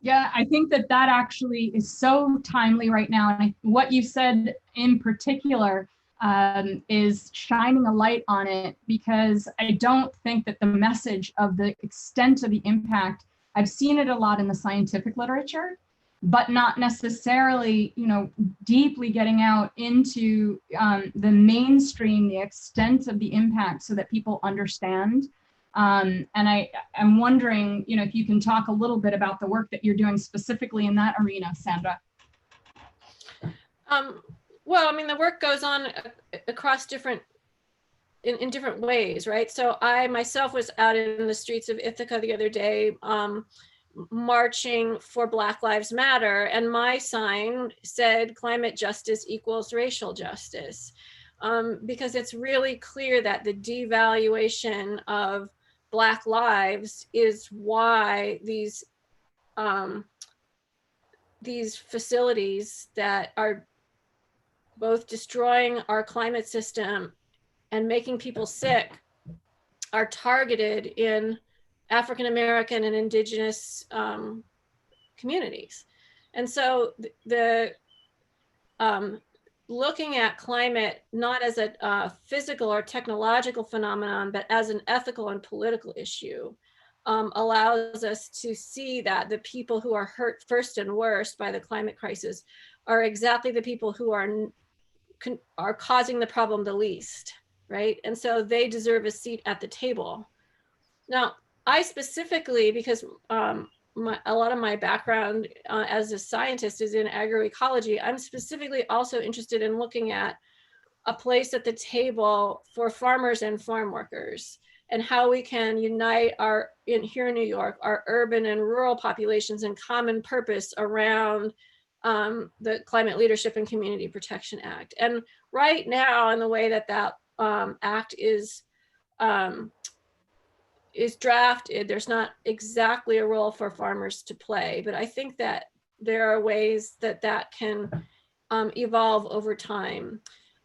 Yeah, I think that actually is so timely right now. And what you said in particular is shining a light on it, because I don't think that the message of the extent of the impact, I've seen it a lot in the scientific literature, but not necessarily, deeply getting out into the mainstream, the extent of the impact so that people understand. And I'm wondering, if you can talk a little bit about the work that you're doing specifically in that arena, Sandra. Well, I mean, the work goes on across in different ways, right? So I myself was out in the streets of Ithaca the other day, marching for Black Lives Matter, and my sign said climate justice equals racial justice, because it's really clear that the devaluation of Black lives is why these facilities that are both destroying our climate system and making people sick are targeted in African American and Indigenous communities. And so looking at climate not as a physical or technological phenomenon, but as an ethical and political issue, allows us to see that the people who are hurt first and worst by the climate crisis are exactly the people who are causing the problem the least, right? And so they deserve a seat at the table. Now, I specifically, because a lot of my background as a scientist is in agroecology, I'm specifically also interested in looking at a place at the table for farmers and farm workers, and how we can unite here in New York, our urban and rural populations in common purpose around the Climate Leadership and Community Protection Act. And right now, in the way that act is drafted, there's not exactly a role for farmers to play, but I think that there are ways that can evolve over time.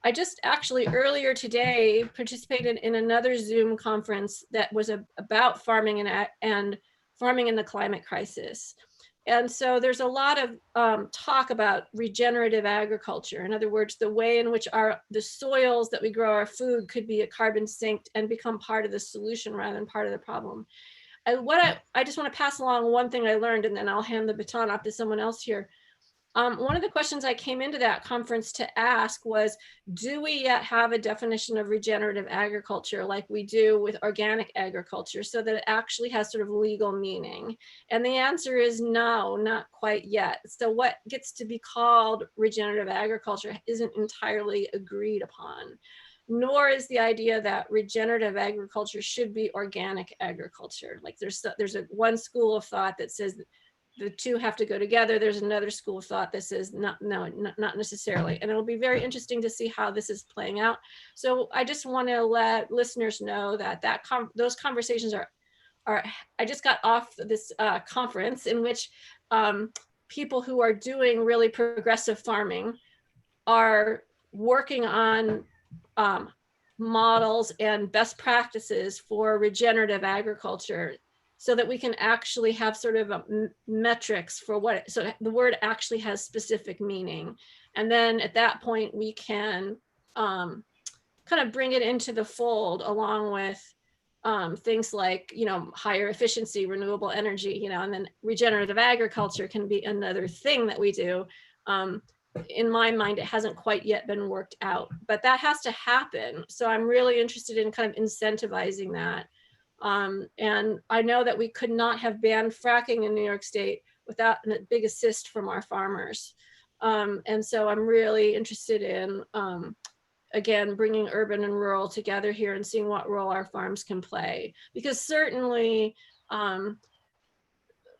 I just actually earlier today participated in another Zoom conference that was about farming and farming in the climate crisis. And so there's a lot of talk about regenerative agriculture. In other words, the way in which the soils that we grow our food could be a carbon sink and become part of the solution rather than part of the problem. And I just want to pass along one thing I learned, and then I'll hand the baton off to someone else here. One of the questions I came into that conference to ask was, do we yet have a definition of regenerative agriculture like we do with organic agriculture, so that it actually has sort of legal meaning? And the answer is no, not quite yet. So what gets to be called regenerative agriculture isn't entirely agreed upon, nor is the idea that regenerative agriculture should be organic agriculture. Like there's one school of thought that says the two have to go together. There's another school of thought that says not necessarily. And it'll be very interesting to see how this is playing out. So I just want to let listeners know that those conversations are I just got off this conference in which people who are doing really progressive farming are working on models and best practices for regenerative agriculture, so that we can actually have sort of metrics for so the word actually has specific meaning. And then at that point, we can kind of bring it into the fold along with things like, higher efficiency, renewable energy, and then regenerative agriculture can be another thing that we do. In my mind, it hasn't quite yet been worked out, but that has to happen. So I'm really interested in kind of incentivizing that. And I know that we could not have banned fracking in New York State without a big assist from our farmers. And so I'm really interested in, again, bringing urban and rural together here and seeing what role our farms can play. Because certainly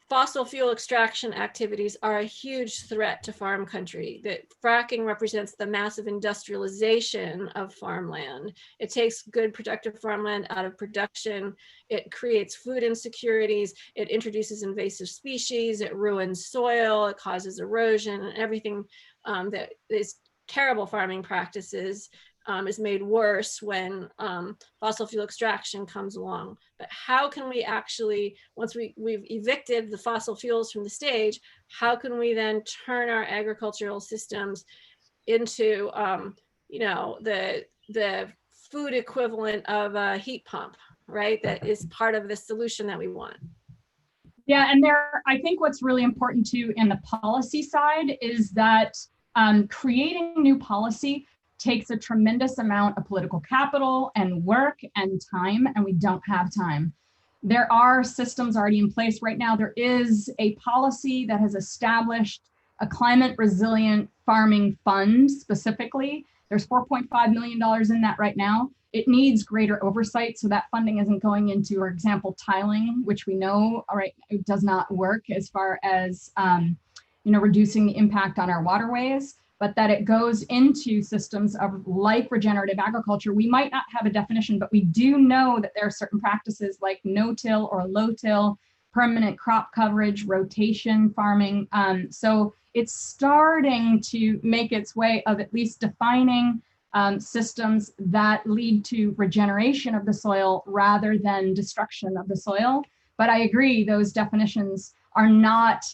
fossil fuel extraction activities are a huge threat to farm country, that fracking represents the massive industrialization of farmland. It takes good productive farmland out of production. It creates food insecurities. It introduces invasive species. It ruins soil. It causes erosion, and everything that is terrible farming practices is made worse when fossil fuel extraction comes along. But how can we actually, once we've evicted the fossil fuels from the stage, how can we then turn our agricultural systems into, you know, the food equivalent of a heat pump, right? That is part of the solution that we want. Yeah, and I think what's really important too in the policy side is that creating new policy takes a tremendous amount of political capital and work and time, and we don't have time. There are systems already in place right now. There is a policy that has established a climate resilient farming fund specifically. There's $4.5 million in that right now. It needs greater oversight so that funding isn't going into, for example, tiling, which we know, all right, it does not work as far as you know, reducing the impact on our waterways, but that it goes into systems of like regenerative agriculture. We might not have a definition, but we do know that there are certain practices like no-till or low-till, permanent crop coverage, rotation farming. So it's starting to make its way of at least defining systems that lead to regeneration of the soil rather than destruction of the soil. But I agree, those definitions are not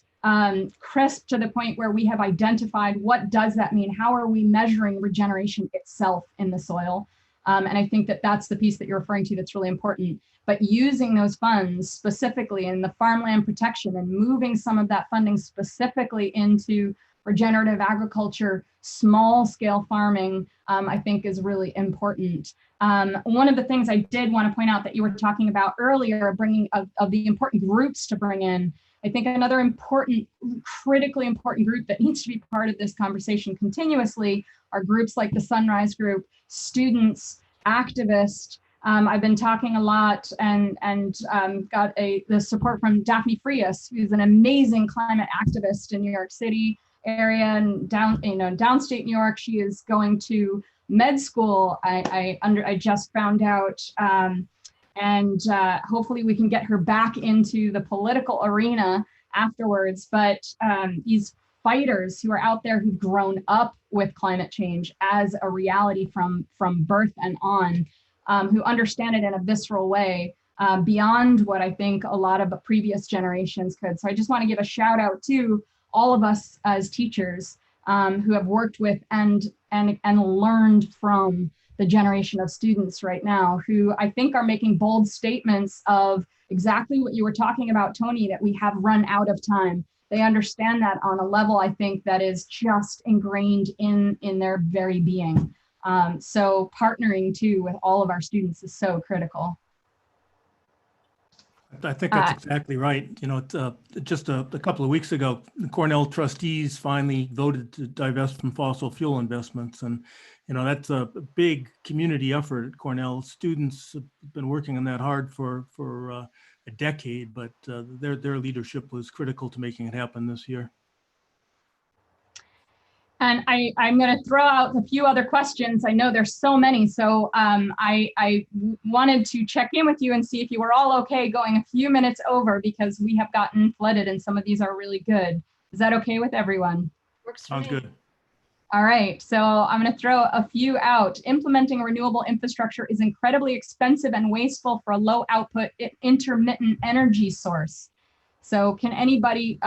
crisp to the point where we have identified what does that mean? How are we measuring regeneration itself in the soil? And I think that that's the piece that you're referring to that's really important. But using those funds specifically in the farmland protection and moving some of that funding specifically into regenerative agriculture, small scale farming, I think is really important. One of the things I did want to point out that you were talking about earlier, bringing of the important groups to bring in, I think another important, critically important group that needs to be part of this conversation continuously are groups like the Sunrise Group, students, activists. I've been talking a lot and got the support from Daphne Frias, who's an amazing climate activist in New York City area and downstate New York. She is going to med school. I just found out. And hopefully we can get her back into the political arena afterwards. But these fighters who are out there who've grown up with climate change as a reality from birth and on, who understand it in a visceral way beyond what I think a lot of previous generations could. So I just want to give a shout out to all of us as teachers who have worked with and learned from the generation of students right now who I think are making bold statements of exactly what you were talking about, Tony, that we have run out of time. They understand that on a level, I think, that is just ingrained in their very being. So partnering too with all of our students is so critical. I think that's exactly right. You know, just a couple of weeks ago, the Cornell trustees finally voted to divest from fossil fuel investments. And, you know, that's a big community effort at Cornell. Students have been working on that hard for a decade, but their leadership was critical to making it happen this year. And I'm going to throw out a few other questions. I know there's so many. So I wanted to check in with you and see if you were all okay going a few minutes over because we have gotten flooded and some of these are really good. Is that okay with everyone? Works for Sounds me. good. All right, so I'm going to throw a few out. Implementing a renewable infrastructure is incredibly expensive and wasteful for a low output intermittent energy source. So can anybody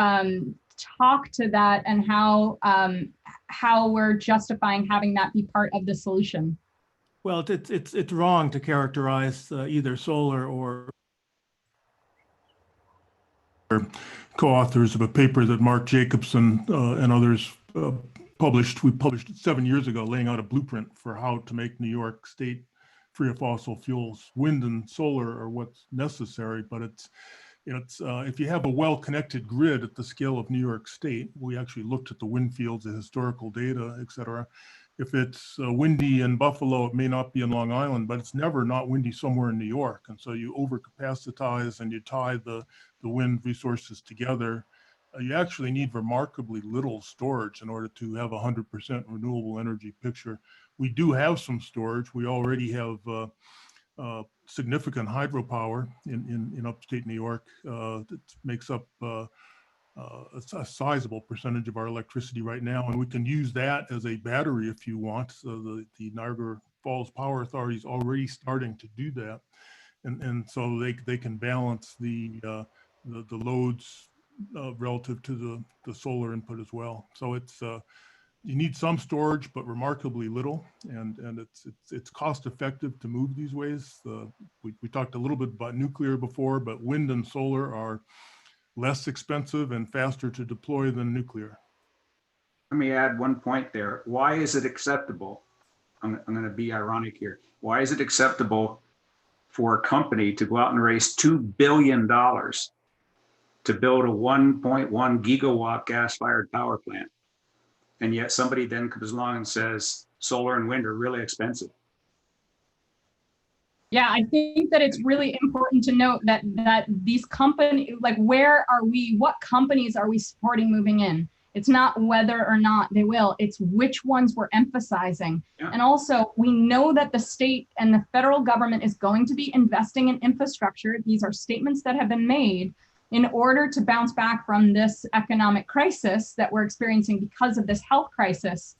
talk to that and how we're justifying having that be part of the solution? Well, it's wrong to characterize either solar or co-authors of a paper that Mark Jacobson and others published. We published it 7 years ago, laying out a blueprint for how to make New York State free of fossil fuels. Wind and solar are what's necessary, but it's if you have a well-connected grid at the scale of New York State, we actually looked at the wind fields, the historical data, et cetera. if it's windy in Buffalo, it may not be in Long Island, but it's never not windy somewhere in New York. And so you overcapacitize and you tie the wind resources together. You actually need remarkably little storage in order to have a 100% renewable energy picture. We do have some storage. We already have significant hydropower in upstate New York that makes up a sizable percentage of our electricity right now, and we can use that as a battery if you want. So the Niagara Falls Power Authority is already starting to do that, and so they can balance the loads relative to the solar input as well. So it's you need some storage, but remarkably little, and it's cost effective to move these ways. We talked a little bit about nuclear before, but wind and solar are less expensive and faster to deploy than nuclear. Let me add one point there. Why is it acceptable? I'm going to be ironic here. Why is it acceptable for a company to go out and raise $2 billion to build a 1.1 gigawatt gas-fired power plant? And yet somebody then comes along and says, solar and wind are really expensive. Yeah, I think that it's really important to note that these companies, like, where are we, what companies are we supporting moving in? It's not whether or not they will, it's which ones we're emphasizing. Yeah. And also, we know that the state and the federal government is going to be investing in infrastructure. These are statements that have been made in order to bounce back from this economic crisis that we're experiencing because of this health crisis.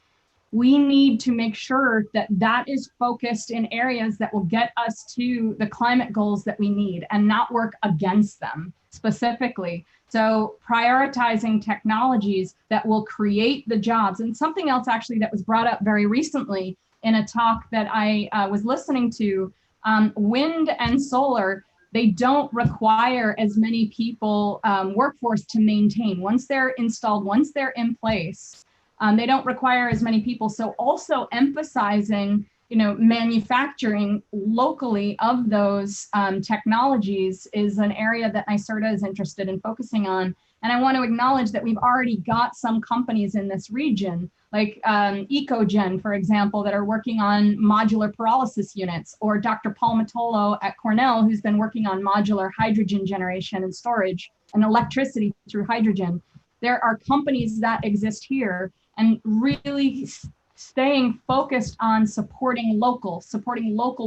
We need to make sure that that is focused in areas that will get us to the climate goals that we need and not work against them specifically. So prioritizing technologies that will create the jobs. And something else actually that was brought up very recently in a talk that I was listening to, wind and solar, they don't require as many people workforce to maintain. Once they're installed, once they're in place, they don't require as many people. So also emphasizing, manufacturing locally of those technologies is an area that NYSERDA is interested in focusing on. And I want to acknowledge that we've already got some companies in this region, like Ecogen, for example, that are working on modular pyrolysis units, or Dr. Paul Matolo at Cornell, who's been working on modular hydrogen generation and storage and electricity through hydrogen. There are companies that exist here, and really staying focused on supporting local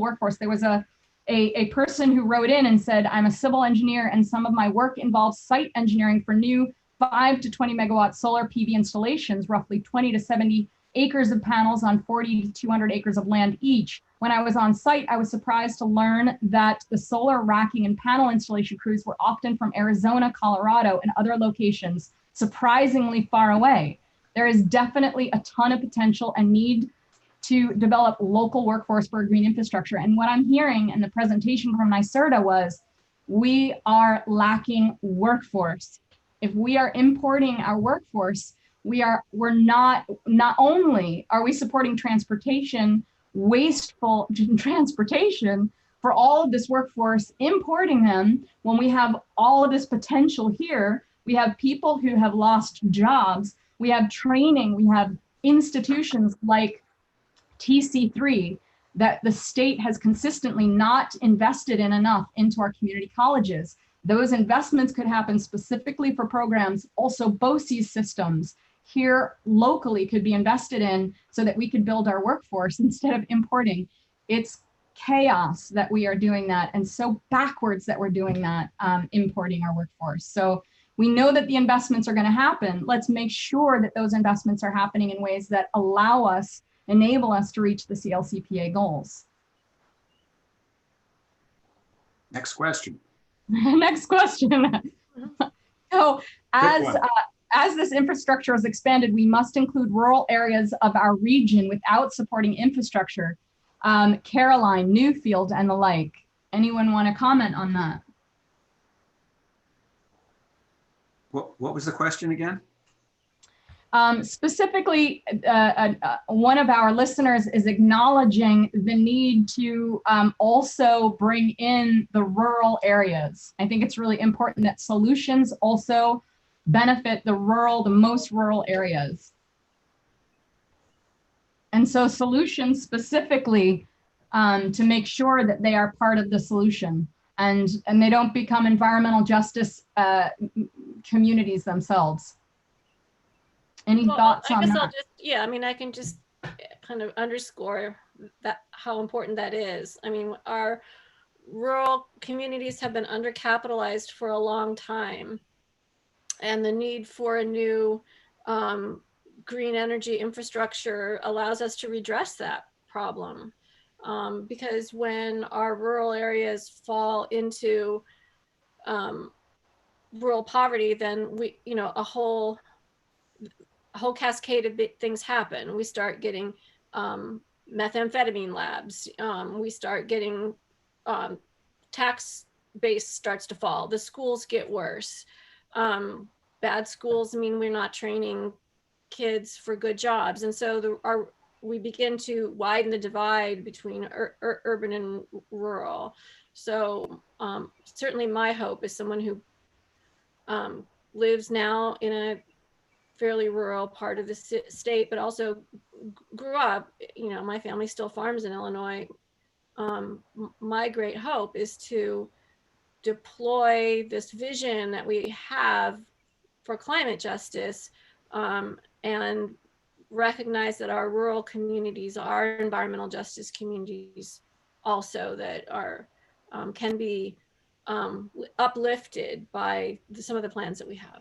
workforce. There was a person who wrote in and said, I'm a civil engineer and some of my work involves site engineering for new 5 to 20 megawatt solar PV installations, roughly 20 to 70 acres of panels on 40 to 200 acres of land each. When I was on site, I was surprised to learn that the solar racking and panel installation crews were often from Arizona, Colorado, and other locations surprisingly far away. There is definitely a ton of potential and need to develop local workforce for green infrastructure. And what I'm hearing in the presentation from NYSERDA was, we are lacking workforce. If we are importing our workforce, we're not only are we supporting transportation, wasteful transportation for all of this workforce, importing them when we have all of this potential here. We have people who have lost jobs. We have training. We have institutions like TC3 that the state has consistently not invested in enough into our community colleges. Those investments could happen specifically for programs. Also, BOCES systems here locally could be invested in so that we could build our workforce instead of importing. It's chaos that we are doing that, and so backwards that we're doing that, importing our workforce. So we know that the investments are going to happen. Let's make sure that those investments are happening in ways that enable us to reach the CLCPA goals. Next question. Next question. So as this infrastructure is expanded, we must include rural areas of our region without supporting infrastructure. Caroline, Newfield, and the like. Anyone want to comment on that? What was the question again? Specifically, one of our listeners is acknowledging the need to also bring in the rural areas. I think it's really important that solutions also benefit the most rural areas. And so solutions specifically to make sure that they are part of the solution and they don't become environmental justice communities themselves. Any thoughts on that? I mean, I can just kind of underscore that, how important that is. I mean, our rural communities have been undercapitalized for a long time, and the need for a new green energy infrastructure allows us to redress that problem. Because when our rural areas fall into rural poverty, then we, you know, a whole cascade of things happen. We start getting methamphetamine labs. We start getting tax base starts to fall. The schools get worse. Bad schools mean we're not training kids for good jobs. And so we begin to widen the divide between urban and rural. So certainly my hope is someone who lives now in a fairly rural part of the state, but also grew up, you know, my family still farms in Illinois. My great hope is to deploy this vision that we have for climate justice and recognize that our rural communities are environmental justice communities also, that are can be uplifted by some of the plans that we have.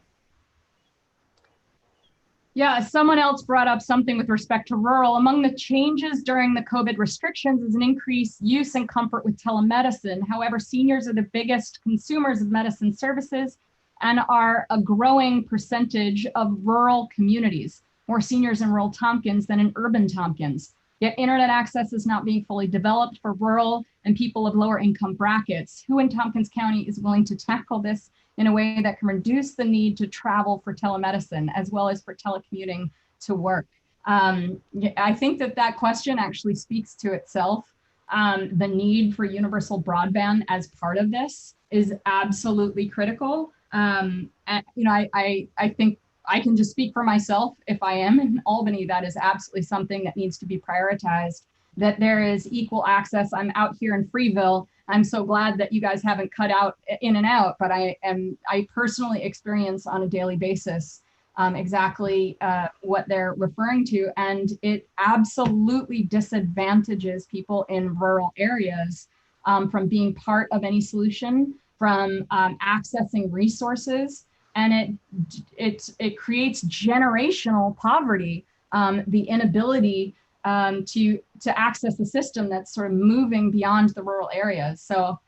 Yeah, someone else brought up something with respect to rural. Among the changes during the COVID restrictions is an increased use and comfort with telemedicine. However, seniors are the biggest consumers of medicine services and are a growing percentage of rural communities, more seniors in rural Tompkins than in urban Tompkins. Yet internet access is not being fully developed for rural and people of lower income brackets. Who in Tompkins County is willing to tackle this in a way that can reduce the need to travel for telemedicine as well as for telecommuting to work? I think that question actually speaks to itself. The need for universal broadband as part of this is absolutely critical. And, you know, I think I can just speak for myself. If I am in Albany, that is absolutely something that needs to be prioritized, that there is equal access. I'm out here in Freeville. I'm so glad that you guys haven't cut out in and out, but I personally experience on a daily basis exactly what they're referring to. And it absolutely disadvantages people in rural areas from being part of any solution, from accessing resources. And it creates generational poverty, the inability to access the system that's sort of moving beyond the rural areas. So,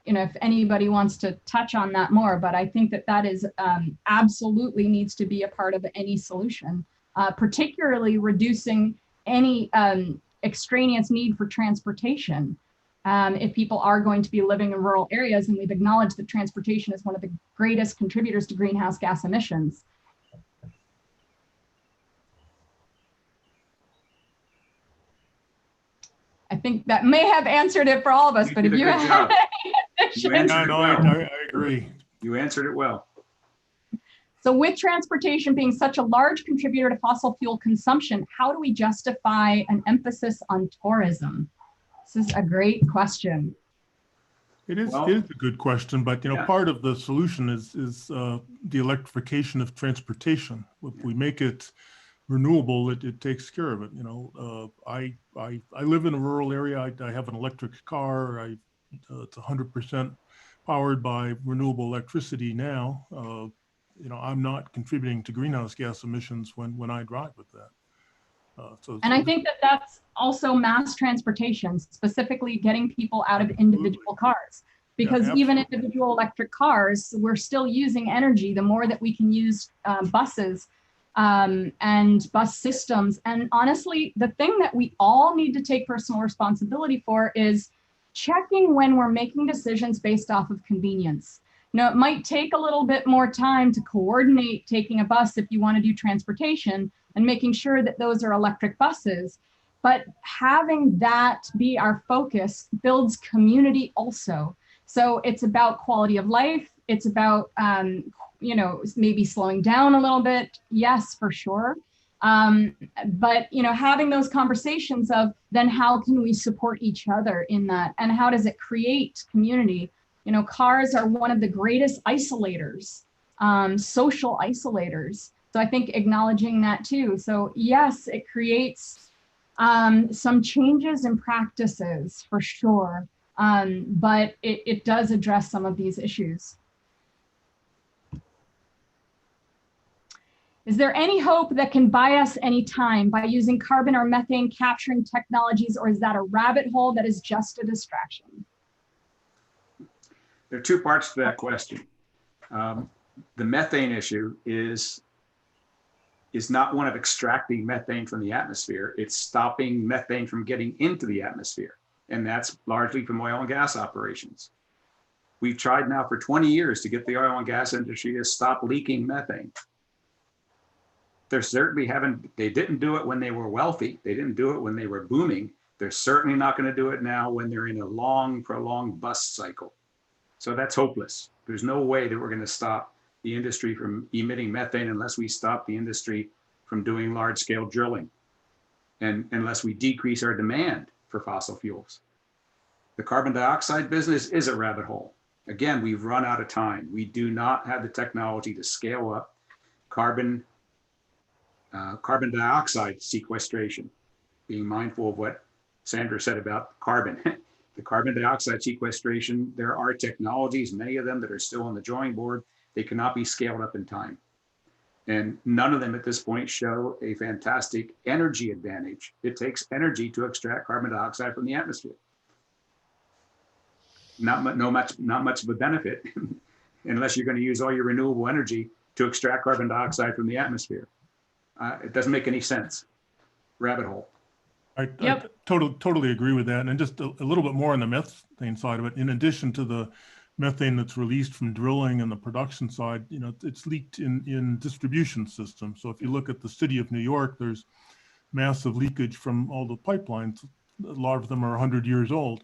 you know, if anybody wants to touch on that more, but I think that is absolutely needs to be a part of any solution, particularly reducing any extraneous need for transportation. If people are going to be living in rural areas, and we've acknowledged that transportation is one of the greatest contributors to greenhouse gas emissions. I think that may have answered it for all of us, but if you have I agree. You answered it well. So with transportation being such a large contributor to fossil fuel consumption, how do we justify an emphasis on tourism? This is a great question. It is a good question, but you know, part of the solution is the electrification of transportation. If we make it renewable, it takes care of it. You know, I live in a rural area. I have an electric car. It's 100% powered by renewable electricity now. You know, I'm not contributing to greenhouse gas emissions when I drive with that. And I think that's also mass transportation, specifically getting people out of individual cars, because even individual electric cars, we're still using energy. The more that we can use buses and bus systems. And honestly, the thing that we all need to take personal responsibility for is checking when we're making decisions based off of convenience. Now, it might take a little bit more time to coordinate taking a bus if you want to do transportation and making sure that those are electric buses. But having that be our focus builds community also. So it's about quality of life. It's about, you know, maybe slowing down a little bit. Yes, for sure. But, you know, having those conversations of then how can we support each other in that, and how does it create community? You know, cars are one of the greatest isolators, social isolators. So I think acknowledging that too. So yes, it creates some changes in practices for sure, but it does address some of these issues. Is there any hope that can buy us any time by using carbon or methane capturing technologies, or is that a rabbit hole that is just a distraction? There are two parts to that question. The methane issue is not one of extracting methane from the atmosphere. It's stopping methane from getting into the atmosphere. And that's largely from oil and gas operations. We've tried now for 20 years to get the oil and gas industry to stop leaking methane. They're certainly they didn't do it when they were wealthy. They didn't do it when they were booming. They're certainly not going to do it now when they're in a long, prolonged bust cycle. So that's hopeless. There's no way that we're going to stop the industry from emitting methane unless we stop the industry from doing large scale drilling, and unless we decrease our demand for fossil fuels. The carbon dioxide business is a rabbit hole. Again, we've run out of time. We do not have the technology to scale up carbon dioxide sequestration, being mindful of what Sandra said about carbon. The carbon dioxide sequestration, there are technologies, many of them that are still on the drawing board. They cannot be scaled up in time. And none of them at this point show a fantastic energy advantage. It takes energy to extract carbon dioxide from the atmosphere. Not much of a benefit unless you're going to use all your renewable energy to extract carbon dioxide from the atmosphere. It doesn't make any sense. Rabbit hole. I totally agree with that. And just a little bit more on the methane side of it. In addition to the methane that's released from drilling and the production side, you know, it's leaked in distribution systems. So if you look at the city of New York, there's massive leakage from all the pipelines. A lot of them are 100 years old.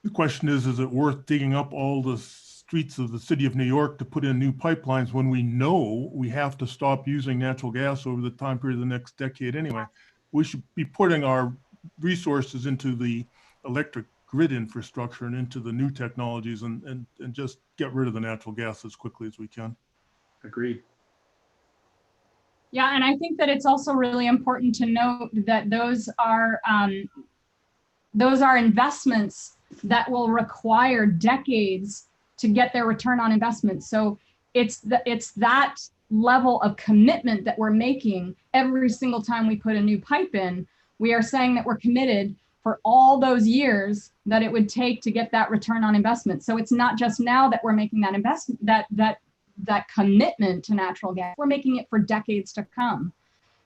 The question is it worth digging up all the streets of the city of New York to put in new pipelines when we know we have to stop using natural gas over the time period of the next decade anyway? We should be putting our resources into the electric grid infrastructure and into the new technologies and just get rid of the natural gas as quickly as we can. Agreed. Yeah, and I think that it's also really important to note that those are investments that will require decades to get their return on investment. So it's that level of commitment that we're making every single time we put a new pipe in. We are saying that we're committed for all those years that it would take to get that return on investment. So it's not just now that we're making that investment, that commitment to natural gas, we're making it for decades to come.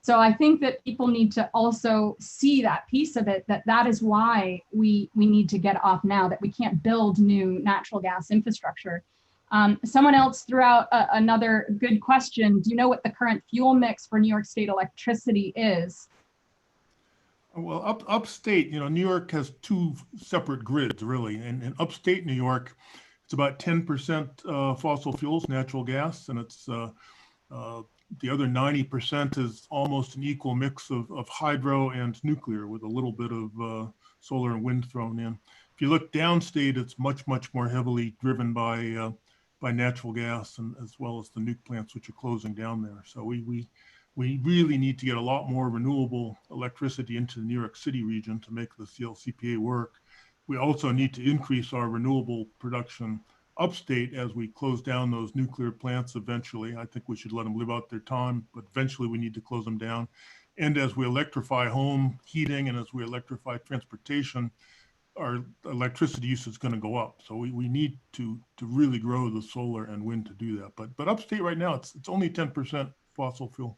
So I think that people need to also see that piece of it, that is why we need to get off now, that we can't build new natural gas infrastructure. Someone else threw out another good question. Do you know what the current fuel mix for New York State electricity is? Well, upstate, you know, New York has two separate grids, really. And in upstate New York, it's about 10% fossil fuels, natural gas, and it's the other 90% is almost an equal mix of hydro and nuclear with a little bit of solar and wind thrown in. If you look downstate, it's much more heavily driven by natural gas and as well as the nuke plants, which are closing down there. So we really need to get a lot more renewable electricity into the New York City region to make the CLCPA work. We also need to increase our renewable production upstate as we close down those nuclear plants eventually. I think we should let them live out their time, but eventually we need to close them down. And as we electrify home heating and as we electrify transportation, our electricity use is going to go up. So we need to really grow the solar and wind to do that. But upstate right now, it's only 10% fossil fuel.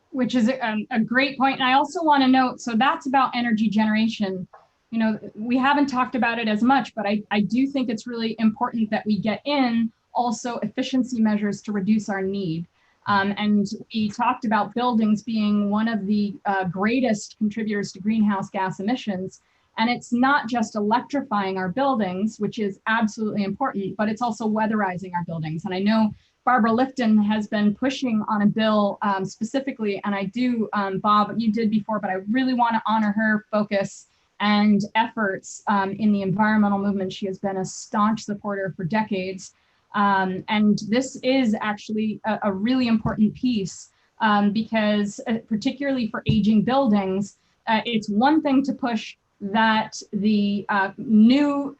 Which is a great point. And I also want to note, so that's about energy generation. You know, we haven't talked about it as much, but I do think it's really important that we get in also efficiency measures to reduce our need. And we talked about buildings being one of the greatest contributors to greenhouse gas emissions. And it's not just electrifying our buildings, which is absolutely important, but it's also weatherizing our buildings. And I know Barbara Lifton has been pushing on a bill specifically, and I do, Bob, you did before, but I really want to honor her focus and efforts in the environmental movement. She has been a staunch supporter for decades. And this is actually a really important piece because particularly for aging buildings, it's one thing to push that the new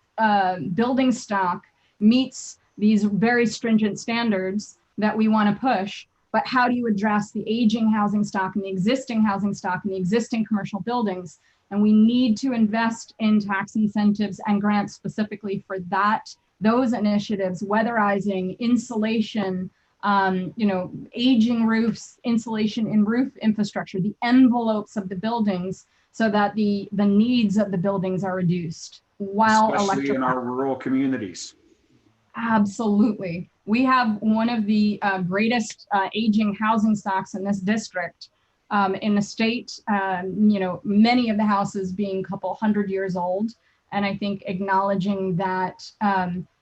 building stock meets these very stringent standards that we want to push, but how do you address the aging housing stock and the existing housing stock and the existing commercial buildings? And we need to invest in tax incentives and grants specifically for that, those initiatives, weatherizing, insulation, aging roofs, insulation in roof infrastructure, the envelopes of the buildings, so that the needs of the buildings are reduced while especially in our rural communities. Absolutely. We have one of the greatest aging housing stocks in this district in the state, many of the houses being a couple hundred years old. And I think acknowledging that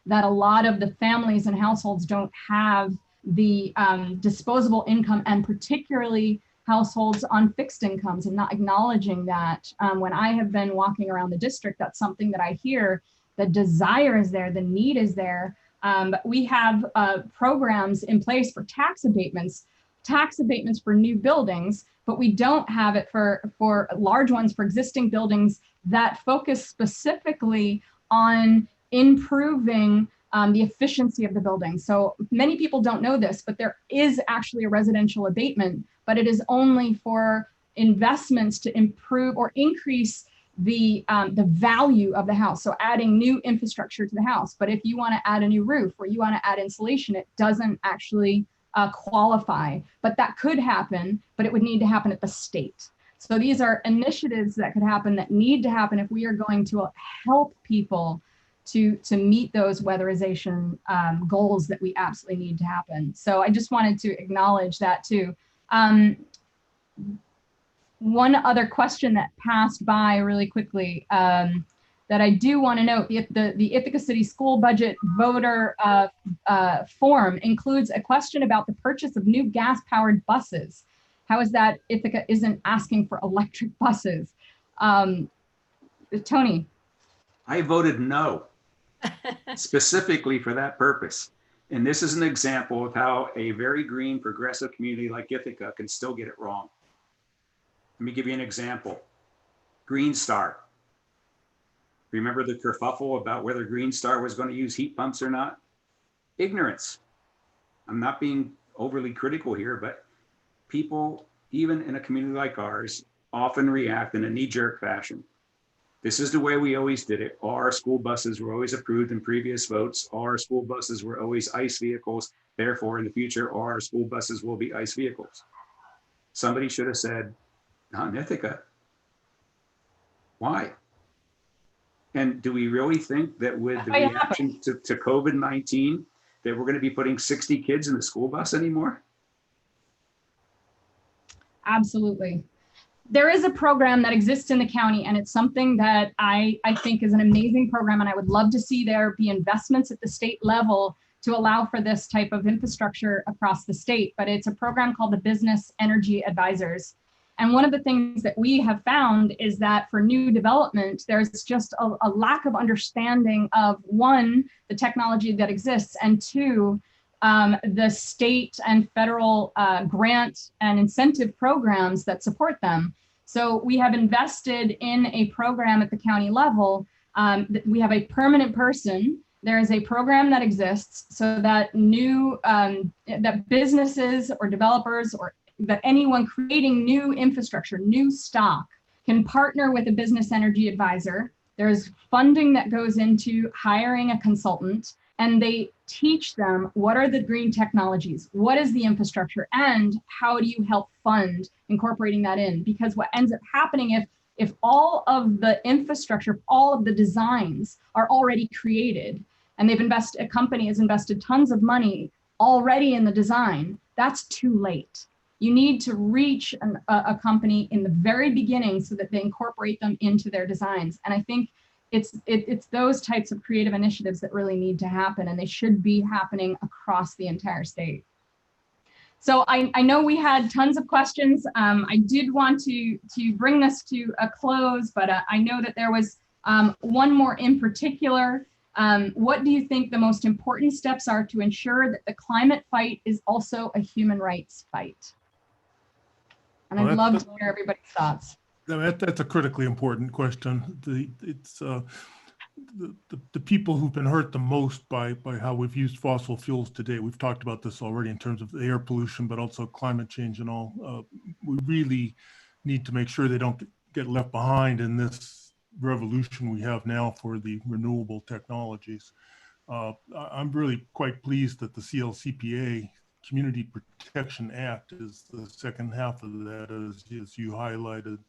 that a lot of the families and households don't have the disposable income, and particularly households on fixed incomes, and not acknowledging that. When I have been walking around the district, that's something that I hear. The desire is there, the need is there. But we have programs in place for tax abatements for new buildings, but we don't have it for large ones, for existing buildings that focus specifically on improving the efficiency of the building. So many people don't know this, but there is actually a residential abatement, but it is only for investments to improve or increase the value of the house. So adding new infrastructure to the house. But if you want to add a new roof or you want to add insulation, it doesn't actually qualify. But that could happen, but it would need to happen at the state. So these are initiatives that could happen, that need to happen if we are going to help people to meet those weatherization goals that we absolutely need to happen. So I just wanted to acknowledge that too. One other question that passed by really quickly that I do want to note, the Ithaca City School Budget voter form includes a question about the purchase of new gas-powered buses. How is that Ithaca isn't asking for electric buses? Tony? I voted no, specifically for that purpose. And this is an example of how a very green, progressive community like Ithaca can still get it wrong. Let me give you an example. Green Star. Remember the kerfuffle about whether Green Star was going to use heat pumps or not? Ignorance. I'm not being overly critical here, but people, even in a community like ours, often react in a knee-jerk fashion. This is the way we always did it. All our school buses were always approved in previous votes. All our school buses were always ICE vehicles. Therefore, in the future, all our school buses will be ICE vehicles. Somebody should have said, not in Ithaca. Why? And do we really think that with the reaction to COVID-19 that we're going to be putting 60 kids in the school bus anymore? Absolutely. There is a program that exists in the county, and it's something that I think is an amazing program, and I would love to see there be investments at the state level to allow for this type of infrastructure across the state. But it's a program called the Business Energy Advisors. And one of the things that we have found is that for new development, there's just a lack of understanding of, one, the technology that exists, and two, the state and federal grant and incentive programs that support them. So we have invested in a program at the county level. We have a permanent person. There is a program that exists so that that businesses or developers or that anyone creating new infrastructure, new stock, can partner with a business energy advisor. There's funding that goes into hiring a consultant, and they teach them what are the green technologies, what is the infrastructure, and how do you help fund incorporating that in? Because what ends up happening if all of the infrastructure, all of the designs are already created, and a company has invested tons of money already in the design, that's too late. You need to reach a company in the very beginning so that they incorporate them into their designs. And I think it's those types of creative initiatives that really need to happen, and they should be happening across the entire state. So I know we had tons of questions. I did want to bring this to a close, but I know that there was one more in particular. What do you think the most important steps are to ensure that the climate fight is also a human rights fight? And I'd love to hear everybody's thoughts. That's a critically important question. The people who've been hurt the most by how we've used fossil fuels today, we've talked about this already in terms of the air pollution, but also climate change and all. We really need to make sure they don't get left behind in this revolution we have now for the renewable technologies. I'm really quite pleased that the CLCPA Community Protection Act is the second half of that, as you highlighted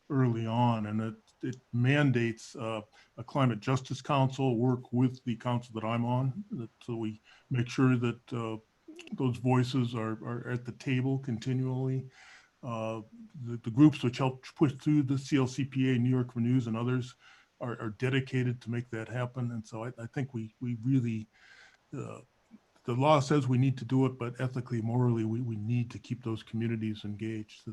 early on, and it mandates a climate justice council work with the council that I'm on, so we make sure that those voices are at the table continually. The groups which help push through the CLCPA, New York Renews, and others are dedicated to make that happen. And so I think we really, the law says we need to do it, but ethically, morally, we need to keep those communities engaged.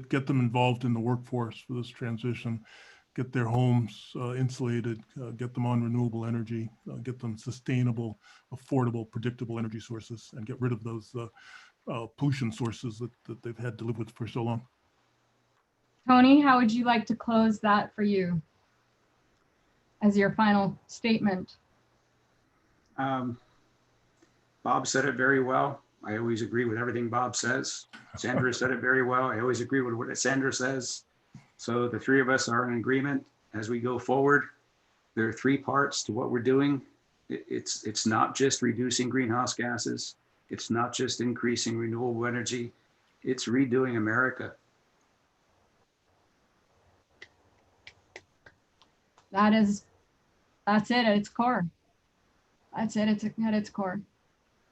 Get them involved in the workforce for this transition, get their homes insulated, get them on renewable energy, get them sustainable, affordable, predictable energy sources, and get rid of those pollution sources that they've had to live with for so long. Tony, how would you like to close that for you as your final statement? Bob said it very well. I always agree with everything Bob says. Sandra said it very well. I always agree with what Sandra says. So the three of us are in agreement as we go forward. There are three parts to what we're doing. It's not just reducing greenhouse gases. It's not just increasing renewable energy. It's redoing America. That's it at its core. That's it at its core.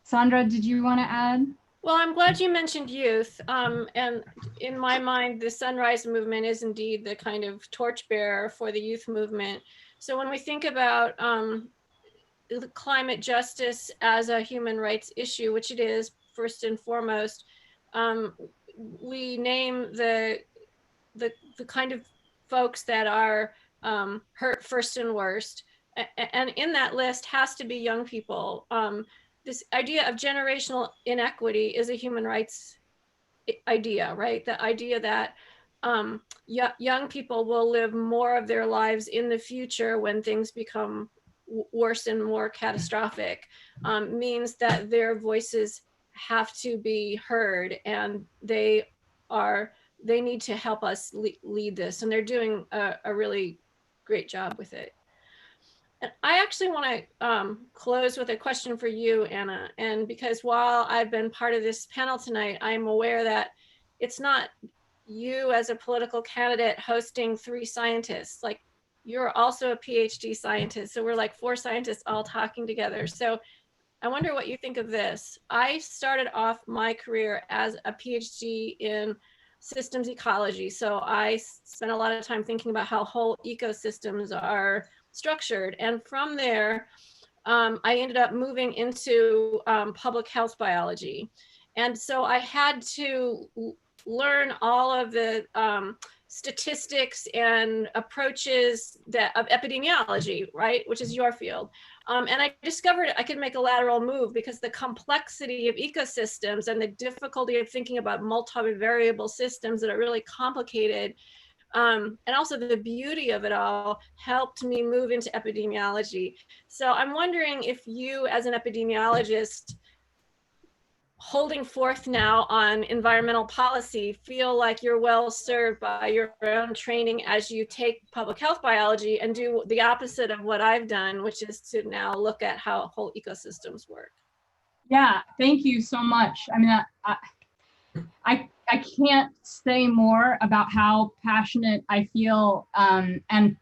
Sandra, did you want to add? Well, I'm glad you mentioned youth. And in my mind, the Sunrise Movement is indeed the kind of torchbearer for the youth movement. So when we think about climate justice as a human rights issue, which it is first and foremost, we name the kind of folks that are hurt first and worst. And in that list has to be young people. This idea of generational inequity is a human rights idea, right? The idea that young people will live more of their lives in the future when things become worse and more catastrophic, means that their voices have to be heard, and they need to help us lead this, and they're doing a really great job with it. And I actually want to close with a question for you, Anna. And because while I've been part of this panel tonight, I'm aware that it's not you as a political candidate hosting three scientists. Like, you're also a PhD scientist. So we're like four scientists all talking together. So I wonder what you think of this. I started off my career as a PhD in systems ecology. So I spent a lot of time thinking about how whole ecosystems are structured. And from there, I ended up moving into public health biology. And so I had to learn all of the statistics and approaches of epidemiology, right, which is your field. And I discovered I could make a lateral move because the complexity of ecosystems and the difficulty of thinking about multivariable systems that are really complicated, and also the beauty of it all, helped me move into epidemiology. So I'm wondering if you, as an epidemiologist, holding forth now on environmental policy, feel like you're well served by your own training as you take public health biology and do the opposite of what I've done, which is to now look at how whole ecosystems work. Yeah, thank you so much. I mean, I can't say more about how passionate I feel and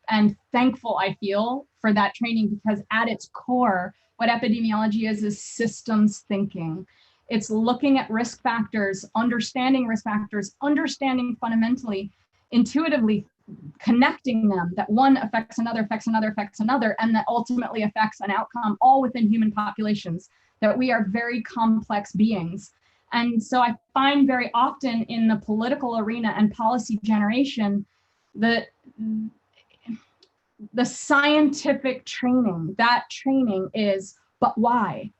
thankful I feel for that training, because at its core, what epidemiology is systems thinking. It's looking at risk factors, understanding fundamentally, intuitively connecting them, that one affects another, affects another, affects another, and that ultimately affects an outcome all within human populations, that we are very complex beings. And so I find very often in the political arena and policy generation that the scientific training, that training is, but why,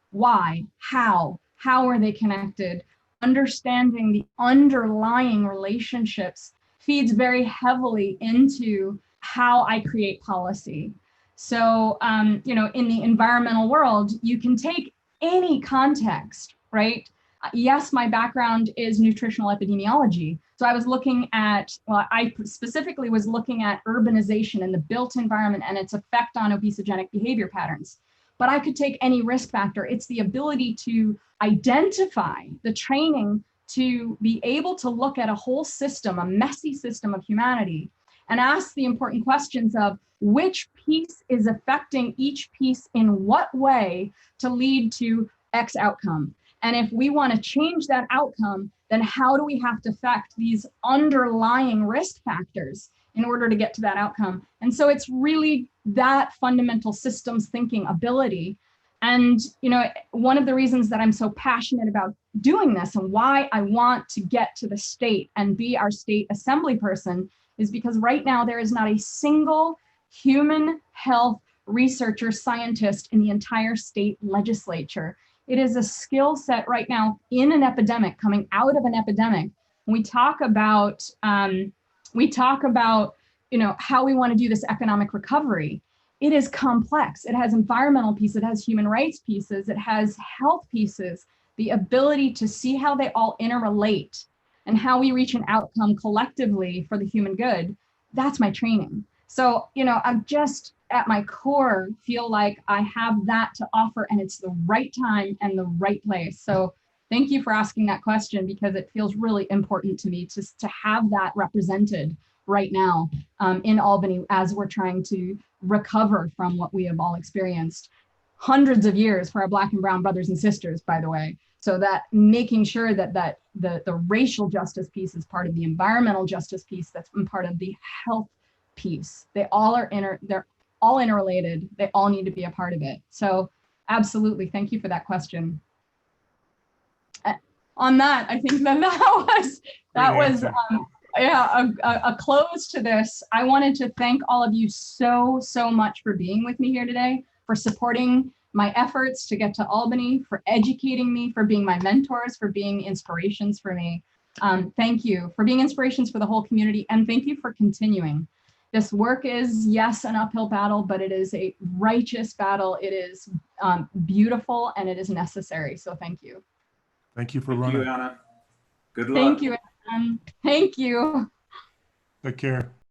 how are they connected? Understanding the underlying relationships feeds very heavily into how I create policy. So, you know, in the environmental world, you can take any context, right? Yes, my background is nutritional epidemiology. So I was looking at, well, I specifically was looking at urbanization and the built environment and its effect on obesogenic behavior patterns. But I could take any risk factor. It's the ability to identify the training to be able to look at a whole system, a messy system of humanity, and ask the important questions of which piece is affecting each piece in what way to lead to X outcome. And if we want to change that outcome, then how do we have to affect these underlying risk factors in order to get to that outcome? And so it's really that fundamental systems thinking ability. And, you know, one of the reasons that I'm so passionate about doing this and why I want to get to the state and be our state assembly person is because right now there is not a single human health researcher, scientist in the entire state legislature. It is a skill set right now in an epidemic, coming out of an epidemic. When we talk about, you know, how we want to do this economic recovery. It is complex. It has environmental pieces, it has human rights pieces, it has health pieces, the ability to see how they all interrelate and how we reach an outcome collectively for the human good. That's my training. So, you know, I'm just at my core feel like I have that to offer and it's the right time and the right place. So thank you for asking that question because it feels really important to me to have that represented right now in Albany as we're trying to recover from what we have all experienced hundreds of years for our Black and brown brothers and sisters, by the way. So that making sure that the racial justice piece is part of the environmental justice piece, that's part of the health piece. They all are they're all interrelated. They all need to be a part of it. So absolutely, thank you for that question. On that, I think that was yeah, a close to this. I wanted to thank all of you so much for being with me here today, for supporting my efforts to get to Albany, for educating me, for being my mentors, for being inspirations for me. Thank you for being inspirations for the whole community, and thank you for continuing. This work is, yes, an uphill battle, but it is a righteous battle. It is beautiful and it is necessary. So thank you. Thank you for Thank running. you, Anna. Good luck. Thank you. Thank you. Take care.